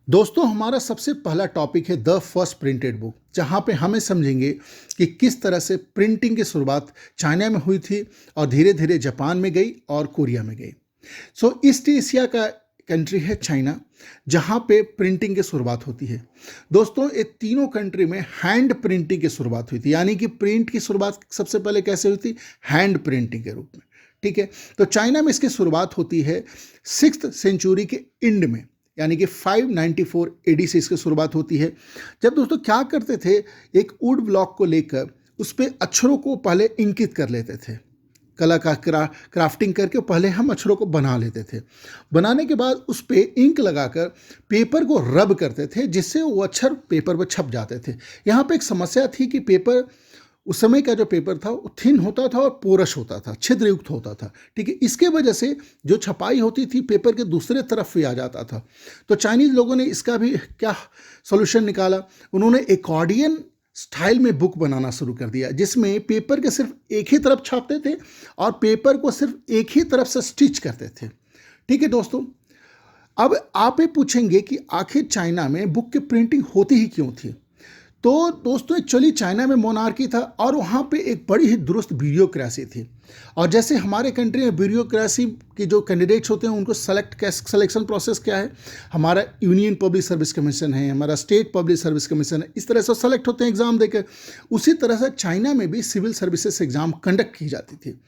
दोस्तों, हमारा सबसे पहला टॉपिक है द फर्स्ट प्रिंटेड बुक, जहाँ पे हमें समझेंगे कि किस तरह से प्रिंटिंग की शुरुआत चाइना में हुई थी और धीरे धीरे जापान में गई और कोरिया में गई। ईस्ट एशिया का कंट्री है चाइना, जहाँ पे प्रिंटिंग की शुरुआत होती है। दोस्तों, ये तीनों कंट्री में हैंड प्रिंटिंग की शुरुआत हुई थी, यानी कि प्रिंट की शुरुआत सबसे पहले कैसे हुई थी? हैंड प्रिंटिंग के रूप में। ठीक है, तो चाइना में इसकी शुरुआत होती है 6th सेंचुरी के एंड में, यानी कि 594 एडी से इसकी शुरुआत होती है। जब दोस्तों क्या करते थे, एक वुड ब्लॉक को लेकर उस पर अक्षरों को पहले इंकित कर लेते थे। कला का क्राफ्टिंग करके पहले हम अक्षरों को बना लेते थे। बनाने के बाद उस पर इंक लगाकर पेपर को रब करते थे, जिससे वो अक्षर पेपर पर छप जाते थे। यहाँ पे एक समस्या थी कि पेपर, उस समय का जो पेपर था वो थिन होता था और पोरस होता था, छिद्रयुक्त होता था। ठीक है, इसके वजह से जो छपाई होती थी पेपर के दूसरे तरफ भी आ जाता था। तो चाइनीज़ लोगों ने इसका भी क्या सोल्यूशन निकाला, उन्होंने एकॉर्डियन स्टाइल में बुक बनाना शुरू कर दिया, जिसमें पेपर के सिर्फ एक ही तरफ छापते थे और पेपर को सिर्फ एक ही तरफ से स्टिच करते थे। ठीक है दोस्तों, अब आप ये पूछेंगे कि आखिर चाइना में बुक की प्रिंटिंग होती ही क्यों थी? तो दोस्तों, एक्चुअली चाइना में मोनार्की था और वहाँ पे एक बड़ी ही दुरुस्त ब्यूरोक्रेसी थी। और जैसे हमारे कंट्री में ब्यूरोक्रेसी के जो कैंडिडेट्स होते हैं उनको सिलेक्शन प्रोसेस क्या है, हमारा यूनियन पब्लिक सर्विस कमीशन है, हमारा स्टेट पब्लिक सर्विस कमीशन है, इस तरह से सेलेक्ट होते हैं एग्ज़ाम देकर। उसी तरह से चाइना में भी सिविल सर्विसेज एग्ज़ाम कंडक्ट की जाती थी।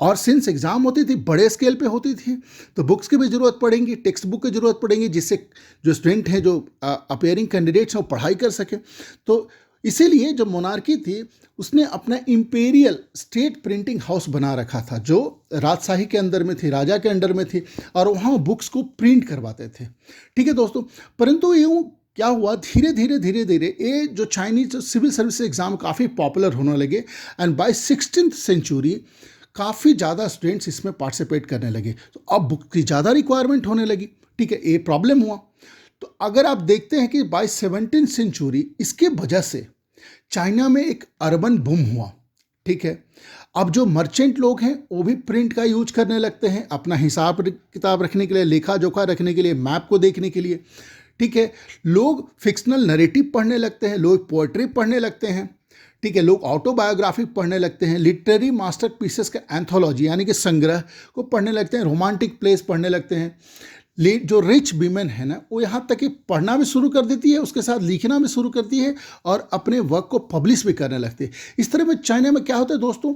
और सिंस एग्ज़ाम होती थी, बड़े स्केल पे होती थी, तो बुक्स की भी ज़रूरत पड़ेगी, टेक्स्ट बुक की ज़रूरत पड़ेगी, जिससे जो स्टूडेंट हैं, जो अपेयरिंग कैंडिडेट्स हैं, वो पढ़ाई कर सकें। तो इसीलिए जो मोनार्की थी उसने अपना इंपेरियल स्टेट प्रिंटिंग हाउस बना रखा था, जो राजशाही के अंदर में थी, राजा के अंडर में थी, और वहाँ बुक्स को प्रिंट करवाते थे। ठीक है दोस्तों, परंतु यूँ क्या हुआ, धीरे धीरे ये जो चाइनीज सिविल सर्विस एग्ज़ाम काफ़ी पॉपुलर होने लगे एंड बाय 16th सेंचुरी काफ़ी ज़्यादा स्टूडेंट्स इसमें पार्टिसिपेट करने लगे। तो अब बुक की ज़्यादा रिक्वायरमेंट होने लगी। ठीक है, ये प्रॉब्लम हुआ। तो अगर आप देखते हैं कि बाय 17th सेंचुरी इसके वजह से चाइना में एक अर्बन बूम हुआ। ठीक है, अब जो मर्चेंट लोग हैं वो भी प्रिंट का यूज करने लगते हैं, अपना हिसाब किताब रखने के लिए, लेखा जोखा रखने के लिए, मैप को देखने के लिए। ठीक है, लोग फिक्शनल नैरेटिव पढ़ने लगते हैं, लोग पोएट्री पढ़ने लगते हैं। ठीक है, लोग ऑटोबायोग्राफी पढ़ने लगते हैं, लिटरेरी मास्टर पीसेस का एंथोलॉजी यानी कि संग्रह को पढ़ने लगते हैं, रोमांटिक प्लेस पढ़ने लगते हैं। जो रिच वीमेन है ना, वो यहाँ तक कि पढ़ना भी शुरू कर देती है, उसके साथ लिखना भी शुरू करती है और अपने वर्क को पब्लिश भी करने लगती है। इस तरह में चाइना में क्या होता है दोस्तों,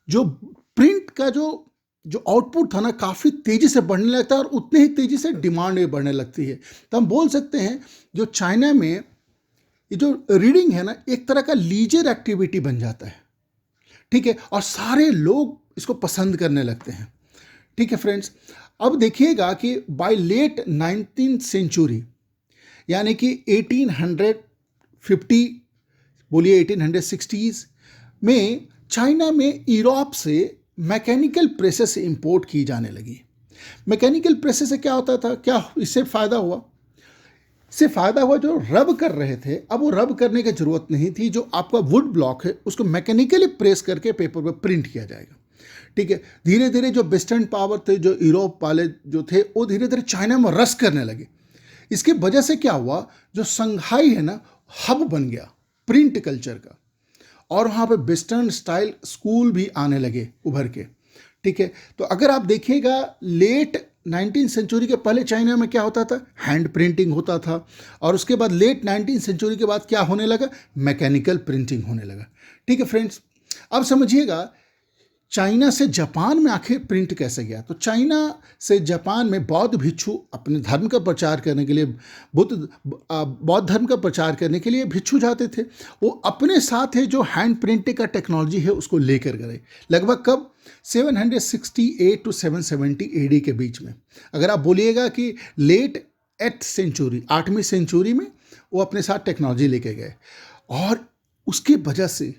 जो प्रिंट का जो जो आउटपुट था ना, काफ़ी तेज़ी से बढ़ने लगता है और उतने ही तेज़ी से डिमांड भी बढ़ने लगती है। तो हम बोल सकते हैं जो चाइना में ये जो रीडिंग है ना, एक तरह का लीजर एक्टिविटी बन जाता है। ठीक है, और सारे लोग इसको पसंद करने लगते हैं। ठीक है फ्रेंड्स, अब देखिएगा कि बाय लेट 19th सेंचुरी, यानी कि 1850 बोलिए 1860s में चाइना में यूरोप से मैकेनिकल प्रेसेस इंपोर्ट की जाने लगी। मैकेनिकल प्रेसेस से क्या होता था, क्या इससे फ़ायदा हुआ? इससे फ़ायदा हुआ, जो रब कर रहे थे अब वो रब करने की ज़रूरत नहीं थी। जो आपका वुड ब्लॉक है उसको मैकेनिकली प्रेस करके पेपर पर प्रिंट किया जाएगा। ठीक है, धीरे धीरे जो वेस्टर्न पावर थे, जो यूरोप वाले जो थे, वो धीरे धीरे चाइना में रश करने लगे। इसकी वजह से क्या हुआ, जो संघाई है ना, हब बन गया प्रिंट कल्चर का, और वहाँ पे वेस्टर्न स्टाइल स्कूल भी आने लगे उभर के। ठीक है, तो अगर आप देखिएगा लेट 19th सेंचुरी के पहले चाइना में क्या होता था, हैंड प्रिंटिंग होता था, और उसके बाद लेट 19th सेंचुरी के बाद क्या होने लगा, मैकेनिकल प्रिंटिंग होने लगा। ठीक है फ्रेंड्स, अब समझिएगा चाइना से जापान में आखिर प्रिंट कैसे गया। तो चाइना से जापान में बौद्ध भिक्षु अपने धर्म का प्रचार करने के लिए, बौद्ध धर्म का प्रचार करने के लिए भिक्षु जाते थे। वो अपने साथ है जो हैंड प्रिंटिंग का टेक्नोलॉजी है उसको लेकर गए। लगभग कब, 768 to 770 एडी के बीच में। अगर आप बोलिएगा कि लेट 8th सेंचुरी, 8वीं सेंचुरी में वो अपने साथ टेक्नोलॉजी लेके गए, और उसकी वजह से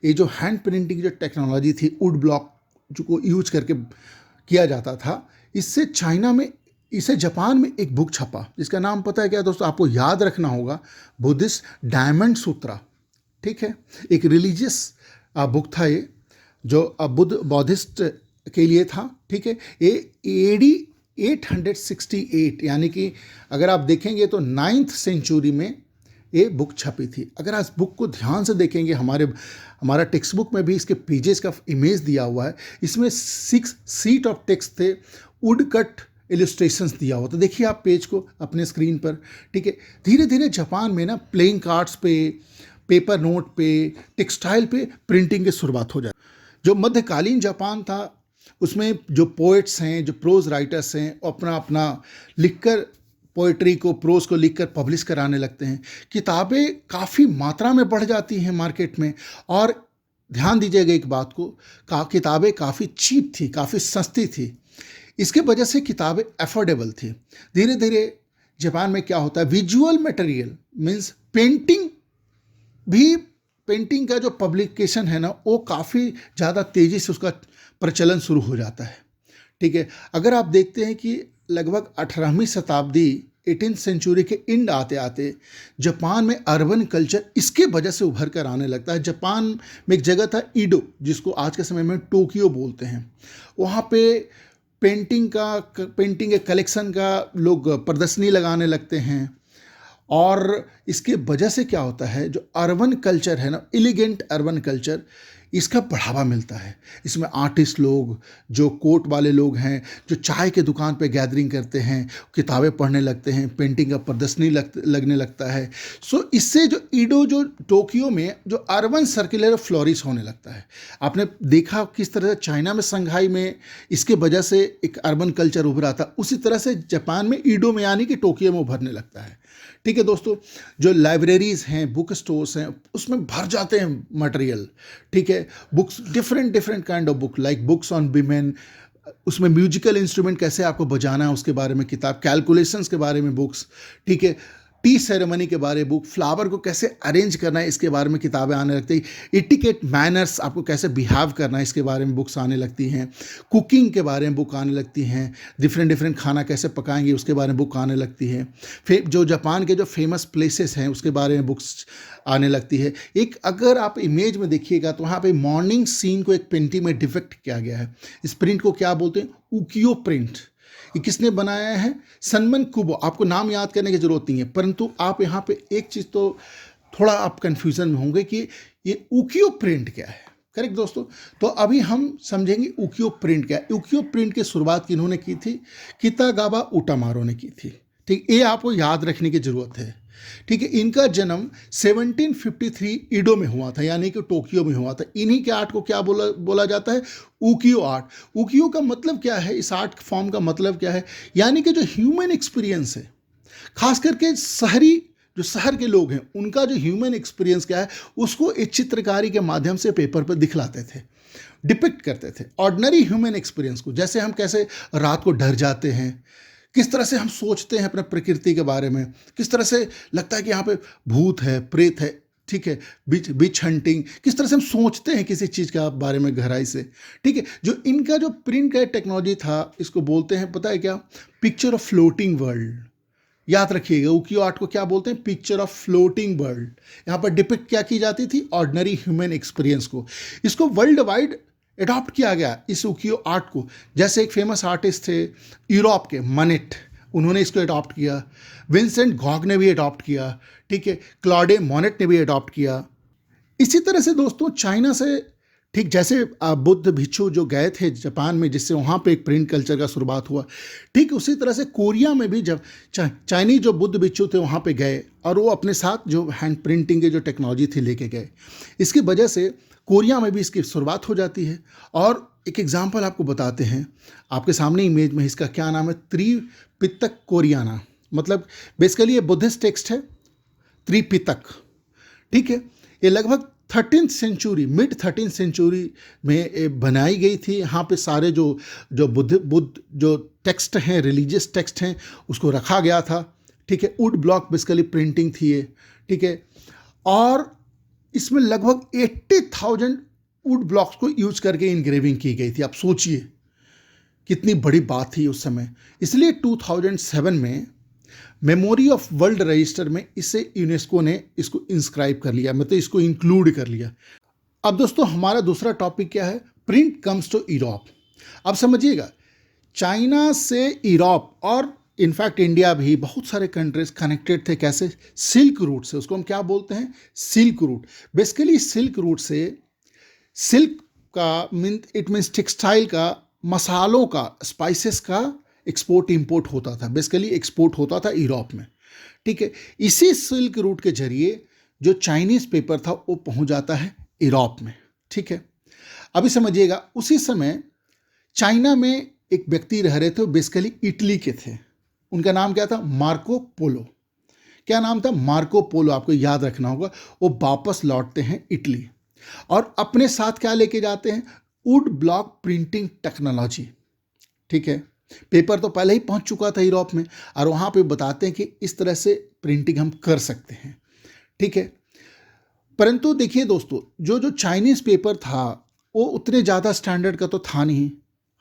ये जो हैंड प्रिंटिंग जो टेक्नोलॉजी थी, वुड ब्लॉक जो को यूज करके किया जाता था, इससे चाइना में, इसे जापान में एक बुक छपा जिसका नाम पता है क्या दोस्तों, आपको याद रखना होगा, बुद्धिस्ट डायमंड सूत्रा। ठीक है, एक रिलीजियस बुक था ये, जो बुद्धिस्ट के लिए था। ठीक है, ये एडी 868, यानी कि अगर आप देखेंगे तो 9th सेंचुरी में ये बुक छपी थी। अगर आप बुक को ध्यान से देखेंगे, हमारा टेक्स्ट बुक में भी इसके पेजेस का इमेज दिया हुआ है। इसमें 6 शीट ऑफ टेक्स्ट थे, वुड कट इलस्ट्रेशंस दिया हुआ। तो देखिए आप पेज को अपने स्क्रीन पर, ठीक है। धीरे धीरे जापान में ना प्लेइंग कार्ड्स पे, पेपर नोट पे, टेक्सटाइल पे प्रिंटिंग की शुरुआत हो जाती। जो मध्यकालीन जापान था उसमें जो पोएट्स हैं, जो प्रोज राइटर्स हैं, अपना अपना लिखकर पोइट्री को, प्रोज को लिखकर पब्लिश कराने लगते हैं। किताबें काफ़ी मात्रा में बढ़ जाती हैं मार्केट में। और ध्यान दीजिएगा एक बात को, किताबें काफ़ी चीप थी, काफ़ी सस्ती थी। इसके वजह से किताबें अफोर्डेबल थी। धीरे धीरे जापान में क्या होता है, विजुअल मटेरियल मीन्स पेंटिंग का जो पब्लिकेशन है ना, वो काफ़ी ज़्यादा तेज़ी से उसका प्रचलन शुरू हो जाता है, ठीक है। अगर आप देखते हैं कि लगभग 18वीं शताब्दी 18th सेंचुरी के एंड आते आते जापान में अर्बन कल्चर इसके वजह से उभर कर आने लगता है। जापान में एक जगह था ईडो, जिसको आज के समय में टोक्यो बोलते हैं। वहाँ पे पेंटिंग के कलेक्शन का लोग प्रदर्शनी लगाने लगते हैं। और इसके वजह से क्या होता है, जो अर्बन कल्चर है ना, एलिगेंट अर्बन कल्चर, इसका बढ़ावा मिलता है। इसमें आर्टिस्ट लोग, जो कोट वाले लोग हैं, जो चाय के दुकान पे गैदरिंग करते हैं, किताबें पढ़ने लगते हैं, पेंटिंग का प्रदर्शनी लगने लगता है। सो इससे जो ईडो, जो टोक्यो में जो अर्बन सर्कुलर फ्लोरिश होने लगता है। आपने देखा किस तरह से चाइना में, संघाई में इसके वजह से एक अर्बन कल्चर उभरा था, उसी तरह से जापान में ईडो में यानी कि टोक्यो में उभरने लगता है, ठीक है दोस्तों। जो लाइब्रेरीज हैं, बुक स्टोर्स हैं, उसमें भर जाते हैं मटेरियल, ठीक है। Books, different kind of book, like books on women, उसमें म्यूजिकल इंस्ट्रूमेंट कैसे आपको बजाना है उसके बारे में किताब, कैलकुलेशंस के बारे में बुक्स, ठीक है। टी सेरेमनी के बारे में बुक, फ्लावर को कैसे अरेंज करना है इसके बारे में किताबें आने लगती हैं। एटिकेट मैनर्स, आपको कैसे बिहेव करना है इसके बारे में बुक्स आने लगती हैं। कुकिंग के बारे में बुक आने लगती हैं। डिफरेंट खाना कैसे पकाएंगे उसके बारे में बुक आने लगती है। फिर जो जापान के जो फेमस प्लेसेस हैं उसके बारे में बुक्स आने लगती है। एक अगर आप इमेज में देखिएगा तो वहाँ पे मॉर्निंग सीन को एक पेंटिंग में डिपिक्ट किया गया है। इस प्रिंट को क्या बोलते हैं, उकियो प्रिंट। ये किसने बनाया है, सनमन कुबो। आपको नाम याद करने की जरूरत नहीं है, परंतु आप यहाँ पे एक चीज़ तो थोड़ा आप कंफ्यूजन में होंगे कि ये उकियो प्रिंट क्या है। करेक्ट दोस्तों। तो अभी हम समझेंगे उकियो प्रिंट क्या है। उकियो प्रिंट की शुरुआत किन्होंने की थी, कितागावा उटामारो ने की थी, ठीक। ये आपको याद रखने की जरूरत है, ठीक है। इनका जन्म 1753 ईडो में हुआ था, यानी कि टोक्यो में हुआ था। इन्हीं के आर्ट को क्या बोला जाता है, उकियो आर्ट। उकियो का मतलब क्या है, इस आर्ट फॉर्म का मतलब क्या है, यानी कि जो ह्यूमन एक्सपीरियंस है, खास करके जो शहर के लोग हैं, उनका जो ह्यूमन एक्सपीरियंस क्या है, उसको एक चित्रकारी के माध्यम से पेपर पर दिखलाते थे, डिपिक्ट करते थे। ऑर्डिनरी ह्यूमन एक्सपीरियंस को, जैसे हम कैसे रात को डर जाते हैं, किस तरह से हम सोचते हैं अपने प्रकृति के बारे में, किस तरह से लगता है कि यहाँ पे भूत है, प्रेत है, ठीक है, बिच हंटिंग, किस तरह से हम सोचते हैं किसी चीज़ के बारे में गहराई से, ठीक है। जो इनका जो प्रिंट का टेक्नोलॉजी था, इसको बोलते हैं, पता है क्या, पिक्चर ऑफ फ्लोटिंग वर्ल्ड। याद रखिएगा, उकियो आर्ट को क्या बोलते हैं, पिक्चर ऑफ फ्लोटिंग वर्ल्ड। यहाँ पर डिपिक्ट क्या की जाती थी, ऑर्डिनरी ह्यूमन एक्सपीरियंस को। इसको वर्ल्ड वाइड एडॉप्ट किया गया, इस उकियो आर्ट को। जैसे एक फेमस आर्टिस्ट थे यूरोप के, मनेट, उन्होंने इसको एडॉप्ट किया। विंसेंट गॉग ने भी एडॉप्ट किया, ठीक है। क्लॉडे मोनेट ने भी एडॉप्ट किया। इसी तरह से दोस्तों चाइना से, ठीक जैसे बुद्ध भिक्षु जो गए थे जापान में, जिससे वहाँ पे एक प्रिंट कल्चर का शुरुआत हुआ, ठीक उसी तरह से कोरिया में भी जब चाइनीज जो बुद्ध भिक्षु थे वहाँ पे गए, और वो अपने साथ जो हैंड प्रिंटिंग की जो टेक्नोलॉजी थी लेके गए। इसकी वजह से कोरिया में भी इसकी शुरुआत हो जाती है। और एक एग्जाम्पल आपको बताते हैं, आपके सामने इमेज में, इसका क्या नाम है, त्रिपिटक कोरियाना। मतलब बेसिकली ये बुद्धिस्ट टेक्स्ट है, त्रिपिटक, ठीक है। ये लगभग 13th century, mid 13th century में बनाई गई थी। यहाँ पे सारे जो बुद्ध जो टेक्स्ट हैं, रिलीजियस टेक्स्ट हैं, उसको रखा गया था, ठीक है। वुड ब्लॉक बेसिकली प्रिंटिंग थी ये, ठीक है। और इसमें लगभग 80,000 वुड ब्लॉक्स को यूज करके इनग्रेविंग की गई थी। आप सोचिए कितनी बड़ी बात थी उस समय। इसलिए 2007 में मेमोरी ऑफ वर्ल्ड रजिस्टर में इसे यूनेस्को ने इसको इंस्क्राइब कर लिया, मतलब इसको इंक्लूड कर लिया। अब दोस्तों हमारा दूसरा टॉपिक क्या है, प्रिंट कम्स टू यूरोप। अब समझिएगा, चाइना से यूरोप और इनफैक्ट इंडिया भी बहुत सारे कंट्रीज कनेक्टेड थे। कैसे? सिल्क रूट से। उसको हम क्या बोलते हैं? Silk route. Basically silk route से, सिल्क का इट मीन्स टेक्सटाइल का, मसालों का, स्पाइसेस का एक्सपोर्ट इंपोर्ट होता था। बेसिकली एक्सपोर्ट होता था यूरोप में। ठीक है, इसी सिल्क रूट के जरिए जो चाइनीज पेपर था वो पहुंच जाता है यूरोप में। ठीक है, अभी समझिएगा, उसी समय चाइना में एक व्यक्ति रह रहे थे, बेसिकली इटली के थे। उनका नाम क्या था? Marco Polo. क्या नाम था? Marco Polo. आपको याद रखना होगा। वो वापस लौटते हैं इटली और अपने साथ क्या लेके जाते हैं? Would block printing technology. ठीक है, पेपर तो पहले ही पहुंच चुका था यूरोप में और वहां पे बताते हैं कि इस तरह से प्रिंटिंग हम कर सकते हैं। ठीक है, परंतु देखिए दोस्तों, जो जो चाइनीज पेपर था वो उतने ज़्यादा स्टैंडर्ड का तो था नहीं।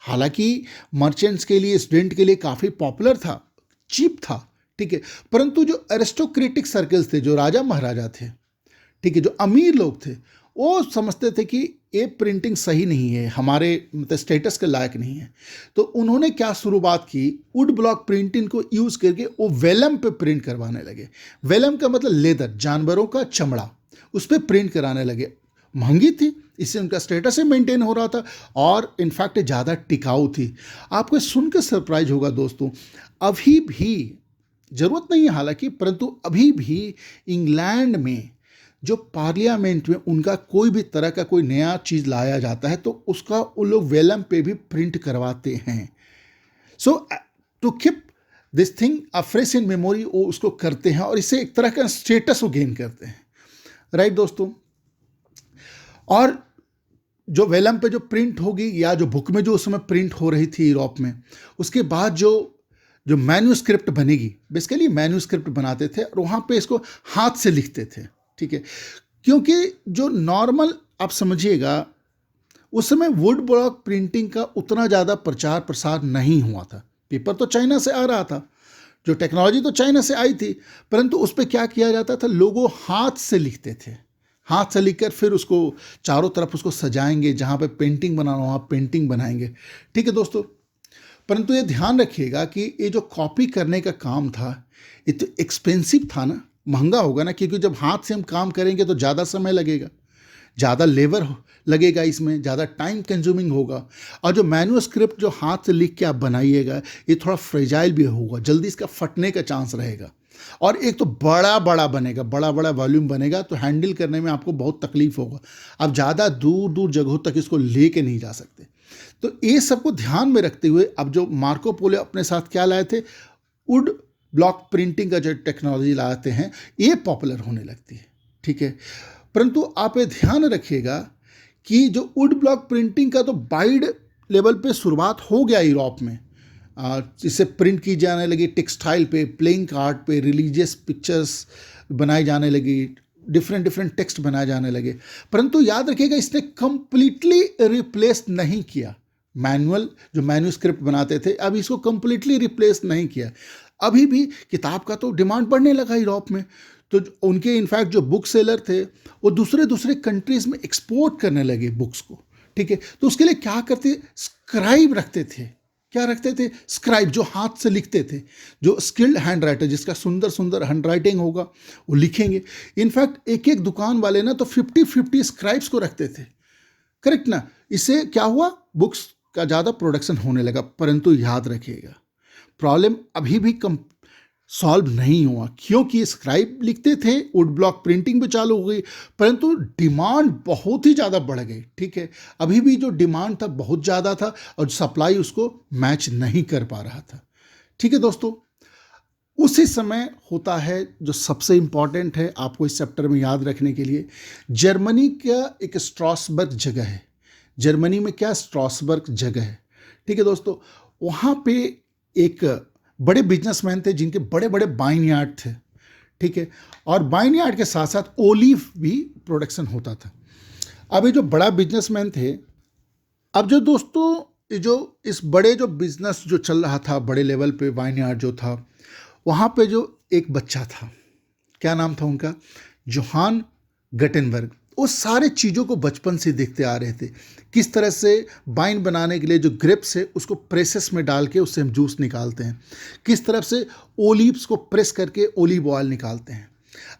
हालांकि मर्चेंट्स के लिए, स्टूडेंट के लिए काफ़ी पॉपुलर था, चीप था। ठीक है, परंतु जो एरिस्टोक्रेटिक सर्कल्स थे, जो राजा महाराजा थे, ठीक है, जो अमीर लोग थे, वो समझते थे कि ये प्रिंटिंग सही नहीं है, हमारे मतलब स्टेटस के लायक नहीं है। तो उन्होंने क्या शुरुआत की? वुड ब्लॉक प्रिंटिंग को यूज़ करके वो वेलम पे प्रिंट करवाने लगे। वेलम का मतलब लेदर, जानवरों का चमड़ा, उस पर प्रिंट कराने लगे। महंगी थी, इससे उनका स्टेटस ही मेंटेन हो रहा था और इनफैक्ट ज़्यादा टिकाऊ थी। आपको सुनकर सरप्राइज होगा दोस्तों, अभी भी ज़रूरत नहीं है हालांकि, परंतु अभी भी इंग्लैंड में जो पार्लियामेंट में उनका कोई भी तरह का कोई नया चीज़ लाया जाता है तो उसका वो लोग वेलम पे भी प्रिंट करवाते हैं। So to keep this thing afresh in memory, वो उसको करते हैं और इससे एक तरह का स्टेटस वो गेन करते हैं। राइट दोस्तों, और जो वेलम पे जो प्रिंट होगी या जो बुक में जो उस समय प्रिंट हो रही थी यूरोप में, उसके बाद जो जो मैन्यूस्क्रिप्ट बनेगी, बेसिकली मैन्यूस्क्रिप्ट बनाते थे और वहाँ पे इसको हाथ से लिखते थे। ठीक है, क्योंकि जो नॉर्मल, आप समझिएगा, उस समय वुड ब्लॉक प्रिंटिंग का उतना ज़्यादा प्रचार प्रसार नहीं हुआ था। पेपर तो चाइना से आ रहा था, जो टेक्नोलॉजी तो चाइना से आई थी, परंतु उस पर क्या किया जाता था? लोगों हाथ से लिखते थे। हाथ से लिखकर फिर उसको चारों तरफ उसको सजाएंगे, जहाँ पे पेंटिंग बनाना वहाँ पेंटिंग बनाएंगे। ठीक है दोस्तों, परंतु ये ध्यान रखिएगा कि ये जो कॉपी करने का काम था ये तो एक्सपेंसिव था ना, महंगा होगा ना, क्योंकि जब हाथ से हम काम करेंगे तो ज़्यादा समय लगेगा, ज़्यादा लेबर लगेगा, इसमें ज़्यादा टाइम कंज्यूमिंग होगा। और जो मैन्युस्क्रिप्ट जो हाथ से लिख के आप बनाइएगा ये थोड़ा फ्रेजाइल भी होगा, जल्दी इसका फटने का चांस रहेगा। और एक तो बड़ा बड़ा बनेगा, बड़ा बड़ा वॉल्यूम बनेगा, तो हैंडल करने में आपको बहुत तकलीफ होगा। आप ज़्यादा दूर दूर जगहों तक इसको लेके नहीं जा सकते। तो ये सबको ध्यान में रखते हुए अब जो मार्को पोलो अपने साथ क्या लाए थे? वुड ब्लॉक प्रिंटिंग का जो टेक्नोलॉजी लाते हैं, ये पॉपुलर होने लगती है। ठीक है, परंतु आप ये ध्यान रखिएगा कि जो वुड ब्लॉक प्रिंटिंग का तो वाइड लेवल पे शुरुआत हो गया यूरोप में, जिससे प्रिंट की जाने लगी टेक्सटाइल पे, प्लेइंग कार्ड पे, रिलीजियस पिक्चर्स बनाई जाने लगी, डिफरेंट डिफरेंट टेक्स्ट बनाए जाने लगे। परंतु याद रखिएगा, इसने कंप्लीटली रिप्लेस नहीं किया मैनुअल, जो मैन्यूस्क्रिप्ट बनाते थे, अब इसको कंप्लीटली रिप्लेस नहीं किया। अभी भी किताब का तो डिमांड बढ़ने लगा यूरोप में, तो उनके इनफैक्ट जो बुक सेलर थे वो दूसरे दूसरे कंट्रीज में एक्सपोर्ट करने लगे बुक्स को। ठीक है, तो उसके लिए क्या करते? स्क्राइब रखते थे। क्या रखते थे? स्क्राइब, जो हाथ से लिखते थे, जो स्किल्ड हैंड राइटर, जिसका सुंदर सुंदर हैंड राइटिंग होगा वो लिखेंगे। इनफैक्ट एक एक दुकान वाले ना तो 50-50 स्क्राइब्स को रखते थे। करेक्ट ना? इससे क्या हुआ? बुक्स का ज़्यादा प्रोडक्शन होने लगा। परंतु याद रखिएगा, प्रॉब्लम अभी भी कम सॉल्व नहीं हुआ, क्योंकि स्क्राइब लिखते थे, वुड ब्लॉक प्रिंटिंग भी चालू हो गई, परंतु डिमांड बहुत ही ज़्यादा बढ़ गई। ठीक है, अभी भी जो डिमांड था बहुत ज़्यादा था और सप्लाई उसको मैच नहीं कर पा रहा था। ठीक है दोस्तों, उसी समय होता है जो सबसे इम्पॉर्टेंट है आपको इस चैप्टर में याद रखने के लिए, जर्मनी का एक स्ट्रासबर्ग जगह है। जर्मनी में क्या? स्ट्रासबर्ग जगह है। ठीक है दोस्तों, वहाँ पे एक बड़े बिजनेसमैन थे जिनके बड़े बड़े वाइन यार्ड थे। ठीक है, और वाइन यार्ड के साथ साथ ओलिव भी प्रोडक्शन होता था। अब ये जो बड़ा बिजनेसमैन थे, अब जो दोस्तों ये जो इस बड़े जो बिजनेस जो चल रहा था बड़े लेवल पे, वाइन यार्ड जो था, वहाँ पे जो एक बच्चा था, क्या नाम था उनका? Johann Gutenberg. वो सारे चीज़ों को बचपन से देखते आ रहे थे। किस तरह से वाइन बनाने के लिए जो ग्रेप्स है उसको प्रेसेस में डाल के उससे हम जूस निकालते हैं, किस तरह से ओलिव्स को प्रेस करके ओलिव ऑयल निकालते हैं।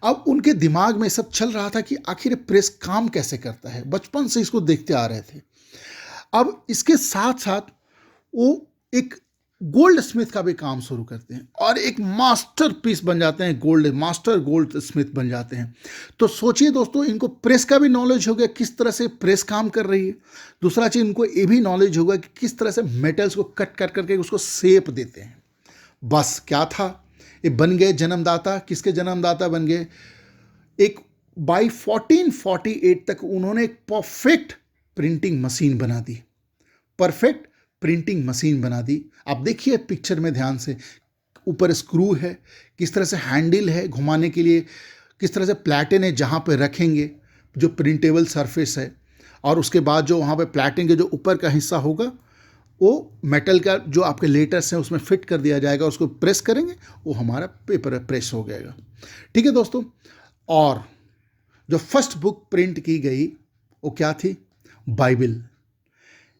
अब उनके दिमाग में सब चल रहा था कि आखिर प्रेस काम कैसे करता है, बचपन से इसको देखते आ रहे थे। अब इसके साथ साथ वो एक गोल्ड स्मिथ का भी काम शुरू करते हैं और एक मास्टर पीस बन जाते हैं, मास्टर गोल्ड स्मिथ बन जाते हैं। तो सोचिए दोस्तों, इनको प्रेस का भी नॉलेज हो गया, किस तरह से प्रेस काम कर रही है। दूसरा चीज़, इनको ये भी नॉलेज होगा कि किस तरह से मेटल्स को कट कर करके उसको शेप देते हैं। बस क्या था, ये बन गए जन्मदाता। किसके जन्मदाता बन गए? एक बाई 1448 तक उन्होंने एक परफेक्ट प्रिंटिंग मशीन बना दी, परफेक्ट प्रिंटिंग मशीन बना दी। आप देखिए पिक्चर में ध्यान से, ऊपर स्क्रू है, किस तरह से हैंडल है घुमाने के लिए, किस तरह से प्लेटेन है जहाँ पे रखेंगे जो प्रिंटेबल सरफेस है, और उसके बाद जो वहाँ पे प्लेटिंग के जो ऊपर का हिस्सा होगा वो मेटल का जो आपके लेटर्स हैं उसमें फिट कर दिया जाएगा, उसको प्रेस करेंगे, वो हमारा पेपर प्रेस हो जाएगा। ठीक है दोस्तों, और जो फर्स्ट बुक प्रिंट की गई वो क्या थी? Bible.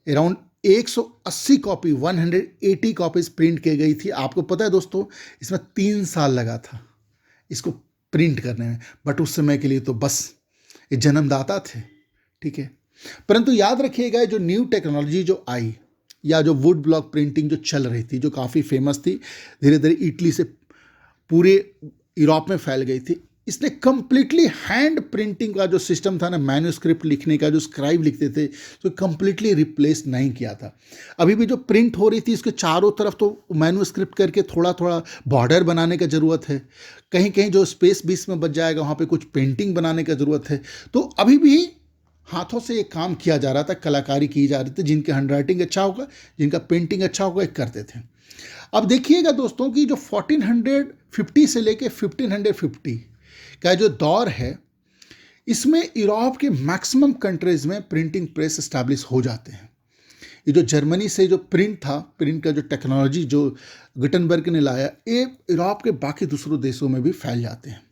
Around 180 copy, 180 copies print की गई थी। आपको पता है दोस्तों, इसमें 3 साल लगा था इसको प्रिंट करने में, बट उस समय के लिए तो बस ये जन्मदाता थे। ठीक है, परंतु याद रखिएगा, जो न्यू टेक्नोलॉजी जो आई, या जो वुड ब्लॉक प्रिंटिंग जो चल रही थी, जो काफ़ी फेमस थी, धीरे धीरे इटली से पूरे यूरोप में फैल गई थी, इसने कंप्लीटली हैंड प्रिंटिंग का जो सिस्टम था ना, मैन्युस्क्रिप्ट लिखने का, जो स्क्राइब लिखते थे, तो कंप्लीटली रिप्लेस नहीं किया था। अभी भी जो प्रिंट हो रही थी इसके चारों तरफ तो मैन्युस्क्रिप्ट करके थोड़ा थोड़ा बॉर्डर बनाने का ज़रूरत है, कहीं कहीं जो स्पेस बीच में बच जाएगा वहाँ पे कुछ पेंटिंग बनाने का ज़रूरत है। तो अभी भी हाथों से एक काम किया जा रहा था, कलाकारी की जा रही थी। जिनके हैंडराइटिंग अच्छा होगा, जिनका पेंटिंग अच्छा होगा, एक करते थे। अब देखिएगा दोस्तों कि जो 1450 से लेके 1550 का जो दौर है, इसमें यूरोप के मैक्सिमम कंट्रीज में प्रिंटिंग प्रेस एस्टैब्लिश हो जाते हैं। ये जो जर्मनी से जो प्रिंट था, प्रिंट का जो टेक्नोलॉजी जो गुटेनबर्ग ने लाया, ये यूरोप के बाकी दूसरों देशों में भी फैल जाते हैं।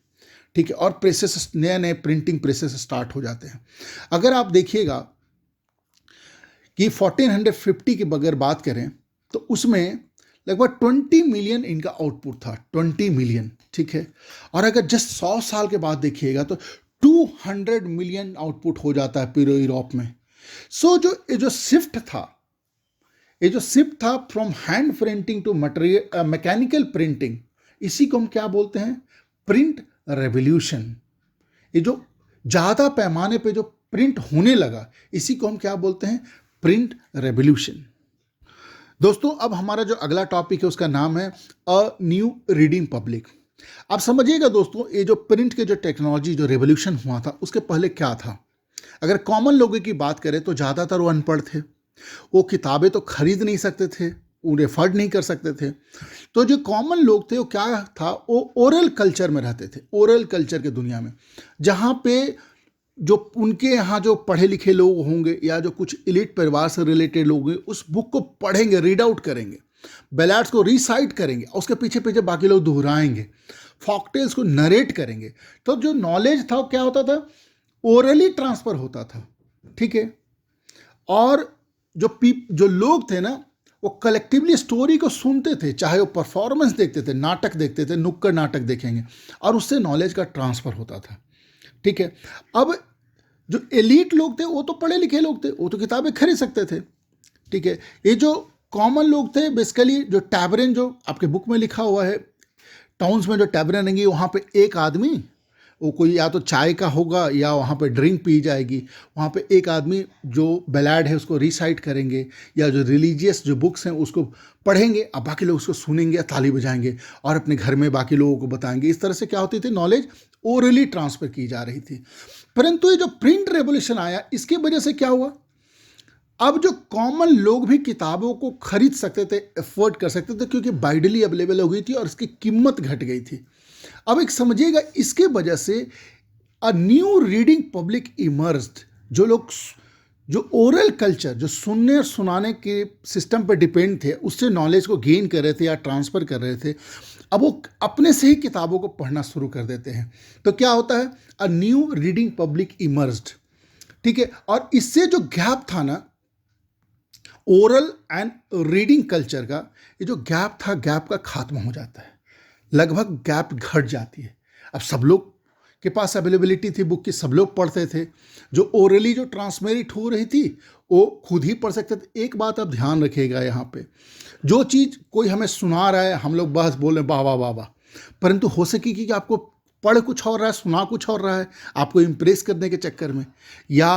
ठीक है, और प्रेसेस, नए नए प्रिंटिंग प्रेसेस स्टार्ट हो जाते हैं। अगर आप देखिएगा कि 1450 की अगर बात करें तो उसमें लगभग 20 मिलियन इनका आउटपुट था, 20 मिलियन। ठीक है, और अगर जस्ट 100 साल के बाद देखिएगा तो 200 मिलियन आउटपुट हो जाता है पूरे यूरोप में। सो ये जो शिफ्ट था from hand printing to material mechanical printing, इसी को हम क्या बोलते हैं? Print revolution. ये जो ज़्यादा पैमाने पे जो प्रिंट होने लगा, इसी को हम क्या बोलते हैं? Print revolution. दोस्तों, अब हमारा जो अगला टॉपिक है उसका नाम है अ न्यू रीडिंग पब्लिक। अब समझिएगा दोस्तों, ये जो प्रिंट के जो टेक्नोलॉजी जो रेवोल्यूशन हुआ था, उसके पहले क्या था? अगर कॉमन लोगों की बात करें तो ज़्यादातर वो अनपढ़ थे, वो किताबें तो खरीद नहीं सकते थे, वो एफर्ड नहीं कर सकते थे। तो जो कॉमन लोग थे वो क्या था, वो ओरल कल्चर में रहते थे, ओरल कल्चर के दुनिया में, जहाँ पे जो उनके यहाँ जो पढ़े लिखे लोग होंगे या जो कुछ एलिट परिवार से रिलेटेड लोग होंगे, उस बुक को पढ़ेंगे, रीड आउट करेंगे, बैलाड्स को रिसाइट करेंगे, उसके पीछे पीछे बाकी लोग दोहराएंगे, फॉकटेल्स को नरेट करेंगे। तो जो नॉलेज था वो क्या होता था? ओरली ट्रांसफर होता था। ठीक है, और जो लोग थे ना, वो कलेक्टिवली स्टोरी को सुनते थे, चाहे वो परफॉर्मेंस देखते थे, नाटक देखते थे, नुक्कड़ नाटक देखेंगे, और उससे नॉलेज का ट्रांसफ़र होता था। ठीक है, अब जो एलीट लोग थे वो तो पढ़े लिखे लोग थे, वो तो किताबें खरीद सकते थे। ठीक है, ये जो कॉमन लोग थे, बेसिकली जो टैबरेन, जो आपके बुक में लिखा हुआ है, टाउन्स में जो टैबरेन रहेंगी, वहाँ पे एक आदमी, वो कोई या तो चाय का होगा या वहाँ पे ड्रिंक पी जाएगी, वहाँ पे एक आदमी जो बैलाड है उसको रिसाइट करेंगे, या जो रिलीजियस जो बुक्स हैं उसको पढ़ेंगे, अब बाकी लोग उसको सुनेंगे या ताली बजाएंगे और अपने घर में बाकी लोगों को बताएंगे। इस तरह से क्या होती थी? नॉलेज ओरली ट्रांसफ़र की जा रही थी। परंतु ये जो प्रिंट रेवोल्यूशन आया, इसकी वजह से क्या हुआ? अब जो कॉमन लोग भी किताबों को खरीद सकते थे, अफोर्ड कर सकते थे, क्योंकि वाइडली अवेलेबल हो गई थी और इसकी कीमत घट गई थी। अब एक समझिएगा, इसके वजह से a new reading public emerged. जो लोग जो ओरल कल्चर, जो सुनने और सुनाने के सिस्टम पर डिपेंड थे, उससे नॉलेज को गेन कर रहे थे या ट्रांसफ़र कर रहे थे, अब वो अपने से ही किताबों को पढ़ना शुरू कर देते हैं। तो क्या होता है? A new reading public emerged. ठीक है। और इससे जो गैप था ना ओरल एंड रीडिंग कल्चर का, ये जो गैप था, गैप का खात्मा हो जाता है, लगभग गैप घट जाती है। अब सब लोग के पास अवेलेबिलिटी थी बुक की, सब लोग पढ़ते थे। जो ओरली जो ट्रांसमिट हो रही थी वो खुद ही पढ़ सकते थे। एक बात आप ध्यान रखिएगा यहाँ पे, जो चीज़ कोई हमें सुना रहा है हम लोग बस बोले वाह वाह वाह वाह, परंतु हो सके कि आपको पढ़ कुछ और रहा है, सुना कुछ और रहा है, आपको इम्प्रेस करने के चक्कर में, या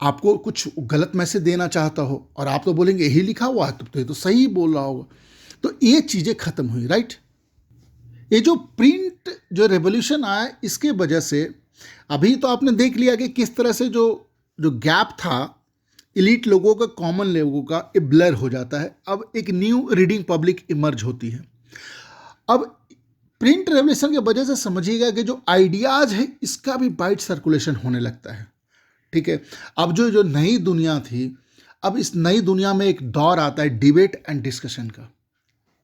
आपको कुछ गलत मैसेज देना चाहता हो और आप तो बोलेंगे यही लिखा हुआ है तो ये तो सही बोल रहा होगा। तो ये चीज़ें खत्म हुई, राइट। ये जो प्रिंट जो रेवोल्यूशन आया इसके वजह से अभी तो आपने देख लिया कि किस तरह से जो गैप था एलीट लोगों का, कॉमन लोगों का, ये ब्लर हो जाता है। अब एक न्यू रीडिंग पब्लिक इमर्ज होती है। अब प्रिंट रेवोल्यूशन की वजह से समझिएगा कि जो आइडियाज़ है इसका भी वाइड सर्कुलेशन होने लगता है, ठीक है। अब जो नई दुनिया थी, अब इस नई दुनिया में एक दौर आता है डिबेट एंड डिस्कशन का,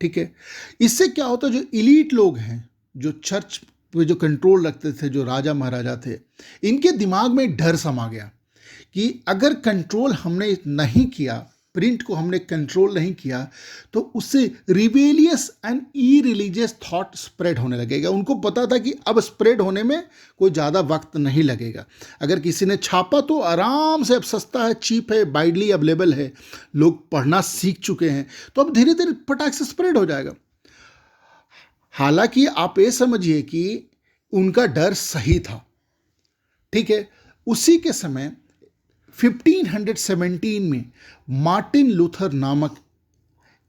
ठीक है। इससे क्या होता है, जो इलीट लोग हैं, जो चर्च पे जो कंट्रोल रखते थे, जो राजा महाराजा थे, इनके दिमाग में डर समा गया कि अगर कंट्रोल हमने नहीं किया, प्रिंट को हमने कंट्रोल नहीं किया, तो उससे rebellious and E religious thought spread होने लगेगा। उनको पता था कि अब स्प्रेड होने में कोई ज़्यादा वक्त नहीं लगेगा। अगर किसी ने छापा तो आराम से, अब सस्ता है, चीप है, वाइडली अवेलेबल है, लोग पढ़ना सीख चुके हैं, तो अब धीरे धीरे फटाक से स्प्रेड हो जाएगा। हालांकि आप ये समझिए कि उनका डर सही था, ठीक है। उसी के समय 1517 में मार्टिन लूथर नामक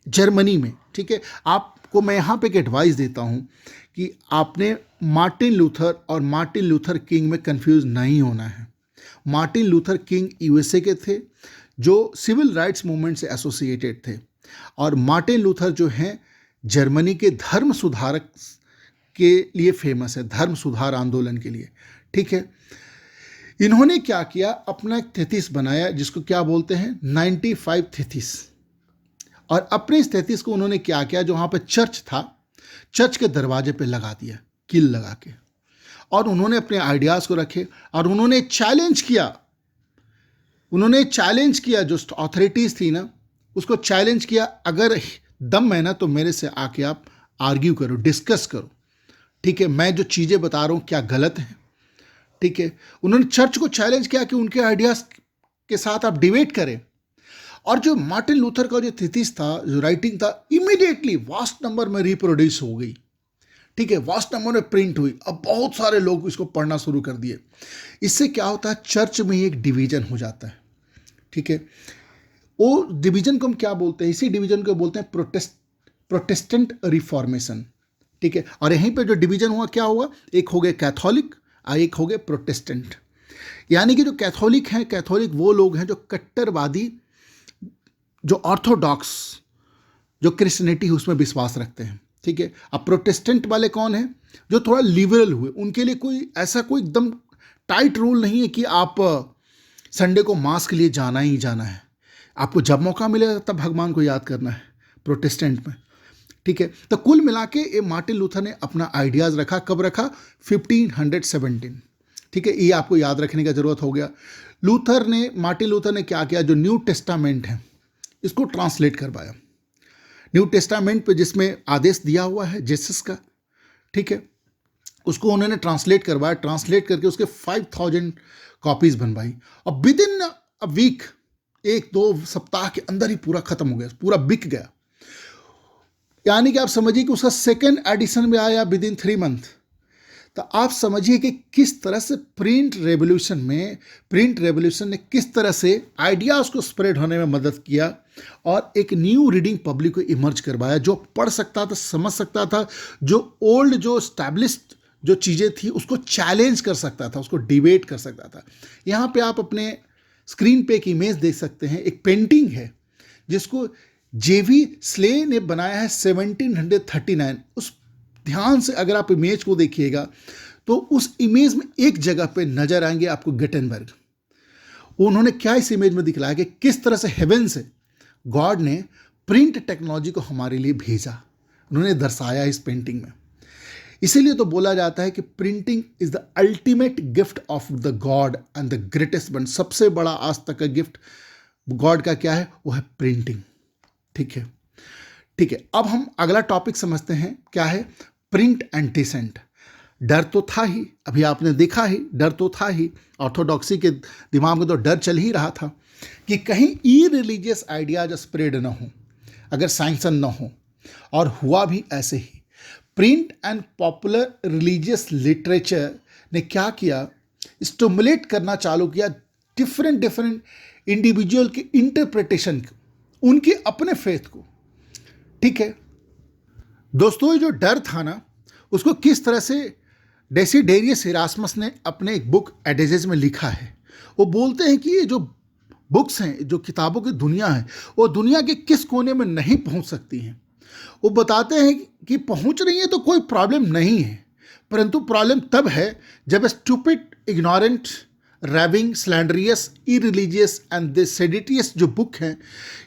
जर्मनी में, ठीक है, आपको मैं यहाँ पे एक एडवाइस देता हूँ कि आपने मार्टिन लूथर और मार्टिन लूथर किंग में कंफ्यूज नहीं होना है। मार्टिन लूथर किंग यूएसए के थे, जो सिविल राइट्स मूवमेंट से एसोसिएटेड थे, और मार्टिन लूथर जो हैं जर्मनी के धर्म सुधारक के लिए फेमस है, धर्म सुधार आंदोलन के लिए, ठीक है। इन्होंने क्या किया, अपना एक थीसिस बनाया जिसको क्या बोलते हैं 95 थीसिस, और अपने इस थीसिस को उन्होंने क्या किया, जो वहाँ पे चर्च था, चर्च के दरवाजे पे लगा दिया, कील लगा के, और उन्होंने अपने आइडियाज़ को रखे और उन्होंने चैलेंज किया जो अथॉरिटीज़ थी ना, उसको चैलेंज किया, अगर दम है ना तो मेरे से आके आप आर्ग्यू करो, डिस्कस करो, ठीक है, मैं जो चीज़ें बता रहा हूँ क्या गलत है, ठीक है। उन्होंने चर्च को चैलेंज किया कि उनके आइडियाज़ के साथ आप डिबेट करें। और जो मार्टिन लूथर का जो थीसिस था, जो राइटिंग था, इमीडिएटली वास्ट नंबर में रिप्रोड्यूस हो गई, ठीक है, वास्ट नंबर में प्रिंट हुई। अब बहुत सारे लोग इसको पढ़ना शुरू कर दिए। इससे क्या होता है, चर्च में ही एक डिवीजन हो जाता है, ठीक है। वो डिवीजन को हम क्या बोलते हैं, इसी डिवीजन को बोलते हैं प्रोटेस्टेंट रिफॉर्मेशन, ठीक है। और यहीं पे जो डिवीजन हुआ, क्या हुआ, एक हो गए कैथोलिक और एक हो गए प्रोटेस्टेंट। यानी कि जो कैथोलिक हैं, कैथोलिक वो लोग हैं जो कट्टरवादी, जो ऑर्थोडॉक्स, जो क्रिश्चियनिटी है उसमें विश्वास रखते हैं, ठीक है। अब प्रोटेस्टेंट वाले कौन हैं, जो थोड़ा लिबरल हुए, उनके लिए कोई एकदम टाइट रूल नहीं है कि आप संडे को मास के लिए जाना ही जाना है, आपको जब मौका मिलेगा तब भगवान को याद करना है, प्रोटेस्टेंट में, ठीक है। तो कुल मिला के ये मार्टिन लूथर ने अपना आइडियाज़ रखा, कब रखा, 1517, ठीक है। ये आपको याद रखने का ज़रूरत हो गया। मार्टिन लूथर ने क्या किया, जो न्यू टेस्टामेंट है इसको ट्रांसलेट करवाया। न्यू टेस्टामेंट पे जिसमें आदेश दिया हुआ है जीसस का, ठीक है, उसको उन्होंने ट्रांसलेट करवाया। ट्रांसलेट करके उसके 5000 कॉपीज़ बनवाई, और विद इन अ वीक, 1-2 सप्ताह के अंदर ही पूरा खत्म हो गया, पूरा बिक गया। यानी कि आप समझिए कि उसका सेकेंड एडिशन में आया विद इन 3 मंथ। तो आप समझिए कि किस तरह से प्रिंट रेवोल्यूशन ने किस तरह से आइडियाज़ को स्प्रेड होने में मदद किया, और एक न्यू रीडिंग पब्लिक को इमर्ज करवाया, जो पढ़ सकता था, समझ सकता था, जो ओल्ड, जो स्टैब्लिश्ड जो चीज़ें थी उसको चैलेंज कर सकता था, उसको डिबेट कर सकता था। यहाँ पे आप अपने स्क्रीन पे एक इमेज देख सकते हैं, एक पेंटिंग है जिसको जेवी स्ले ने बनाया है 1739। उस ध्यान से अगर आप इमेज को देखिएगा तो उस इमेज में एक जगह पे नजर आएंगे आपको गटेनबर्ग। उन्होंने क्या इस इमेज में दिखलाया कि किस तरह से हेवन से गॉड ने प्रिंट टेक्नोलॉजी को हमारे लिए भेजा, उन्होंने दर्शाया इस पेंटिंग में। इसीलिए तो बोला जाता है कि printing is the ultimate gift of the God and the greatest one. सबसे बड़ा आज तक का गिफ्ट गॉड का क्या है? वो है प्रिंटिंग। ठीक है, ठीक है। अब हम अगला टॉपिक समझते हैं, क्या है? Print and dissent. डर तो था ही, अभी आपने देखा ही, डर तो था ही। ऑर्थोडॉक्सी के दिमाग में तो डर चल ही रहा था कि कहीं ई रिलीजियस आइडियाज स्प्रेड ना हो, अगर सैंक्शन ना हो, और हुआ भी ऐसे ही। Print and popular religious literature ने क्या किया? स्टिमुलेट करना चालू किया डिफरेंट इंडिविजुअल के इंटरप्रिटेशन को, उनके अपने फेथ को। ठीक है दोस्तों, ये जो डर था ना, उसको किस तरह से डेसिडेरियस इरास्मस ने अपने एक बुक एडेजेस में लिखा है। वो बोलते हैं कि ये जो बुक्स हैं, जो किताबों की दुनिया है, वो दुनिया के किस कोने में नहीं पहुंच सकती हैं। वो बताते हैं कि पहुंच रही है तो कोई प्रॉब्लम नहीं है, परंतु प्रॉब्लम तब है जब stupid, ignorant, raving, slanderous, irreligious and the seditious जो बुक हैं,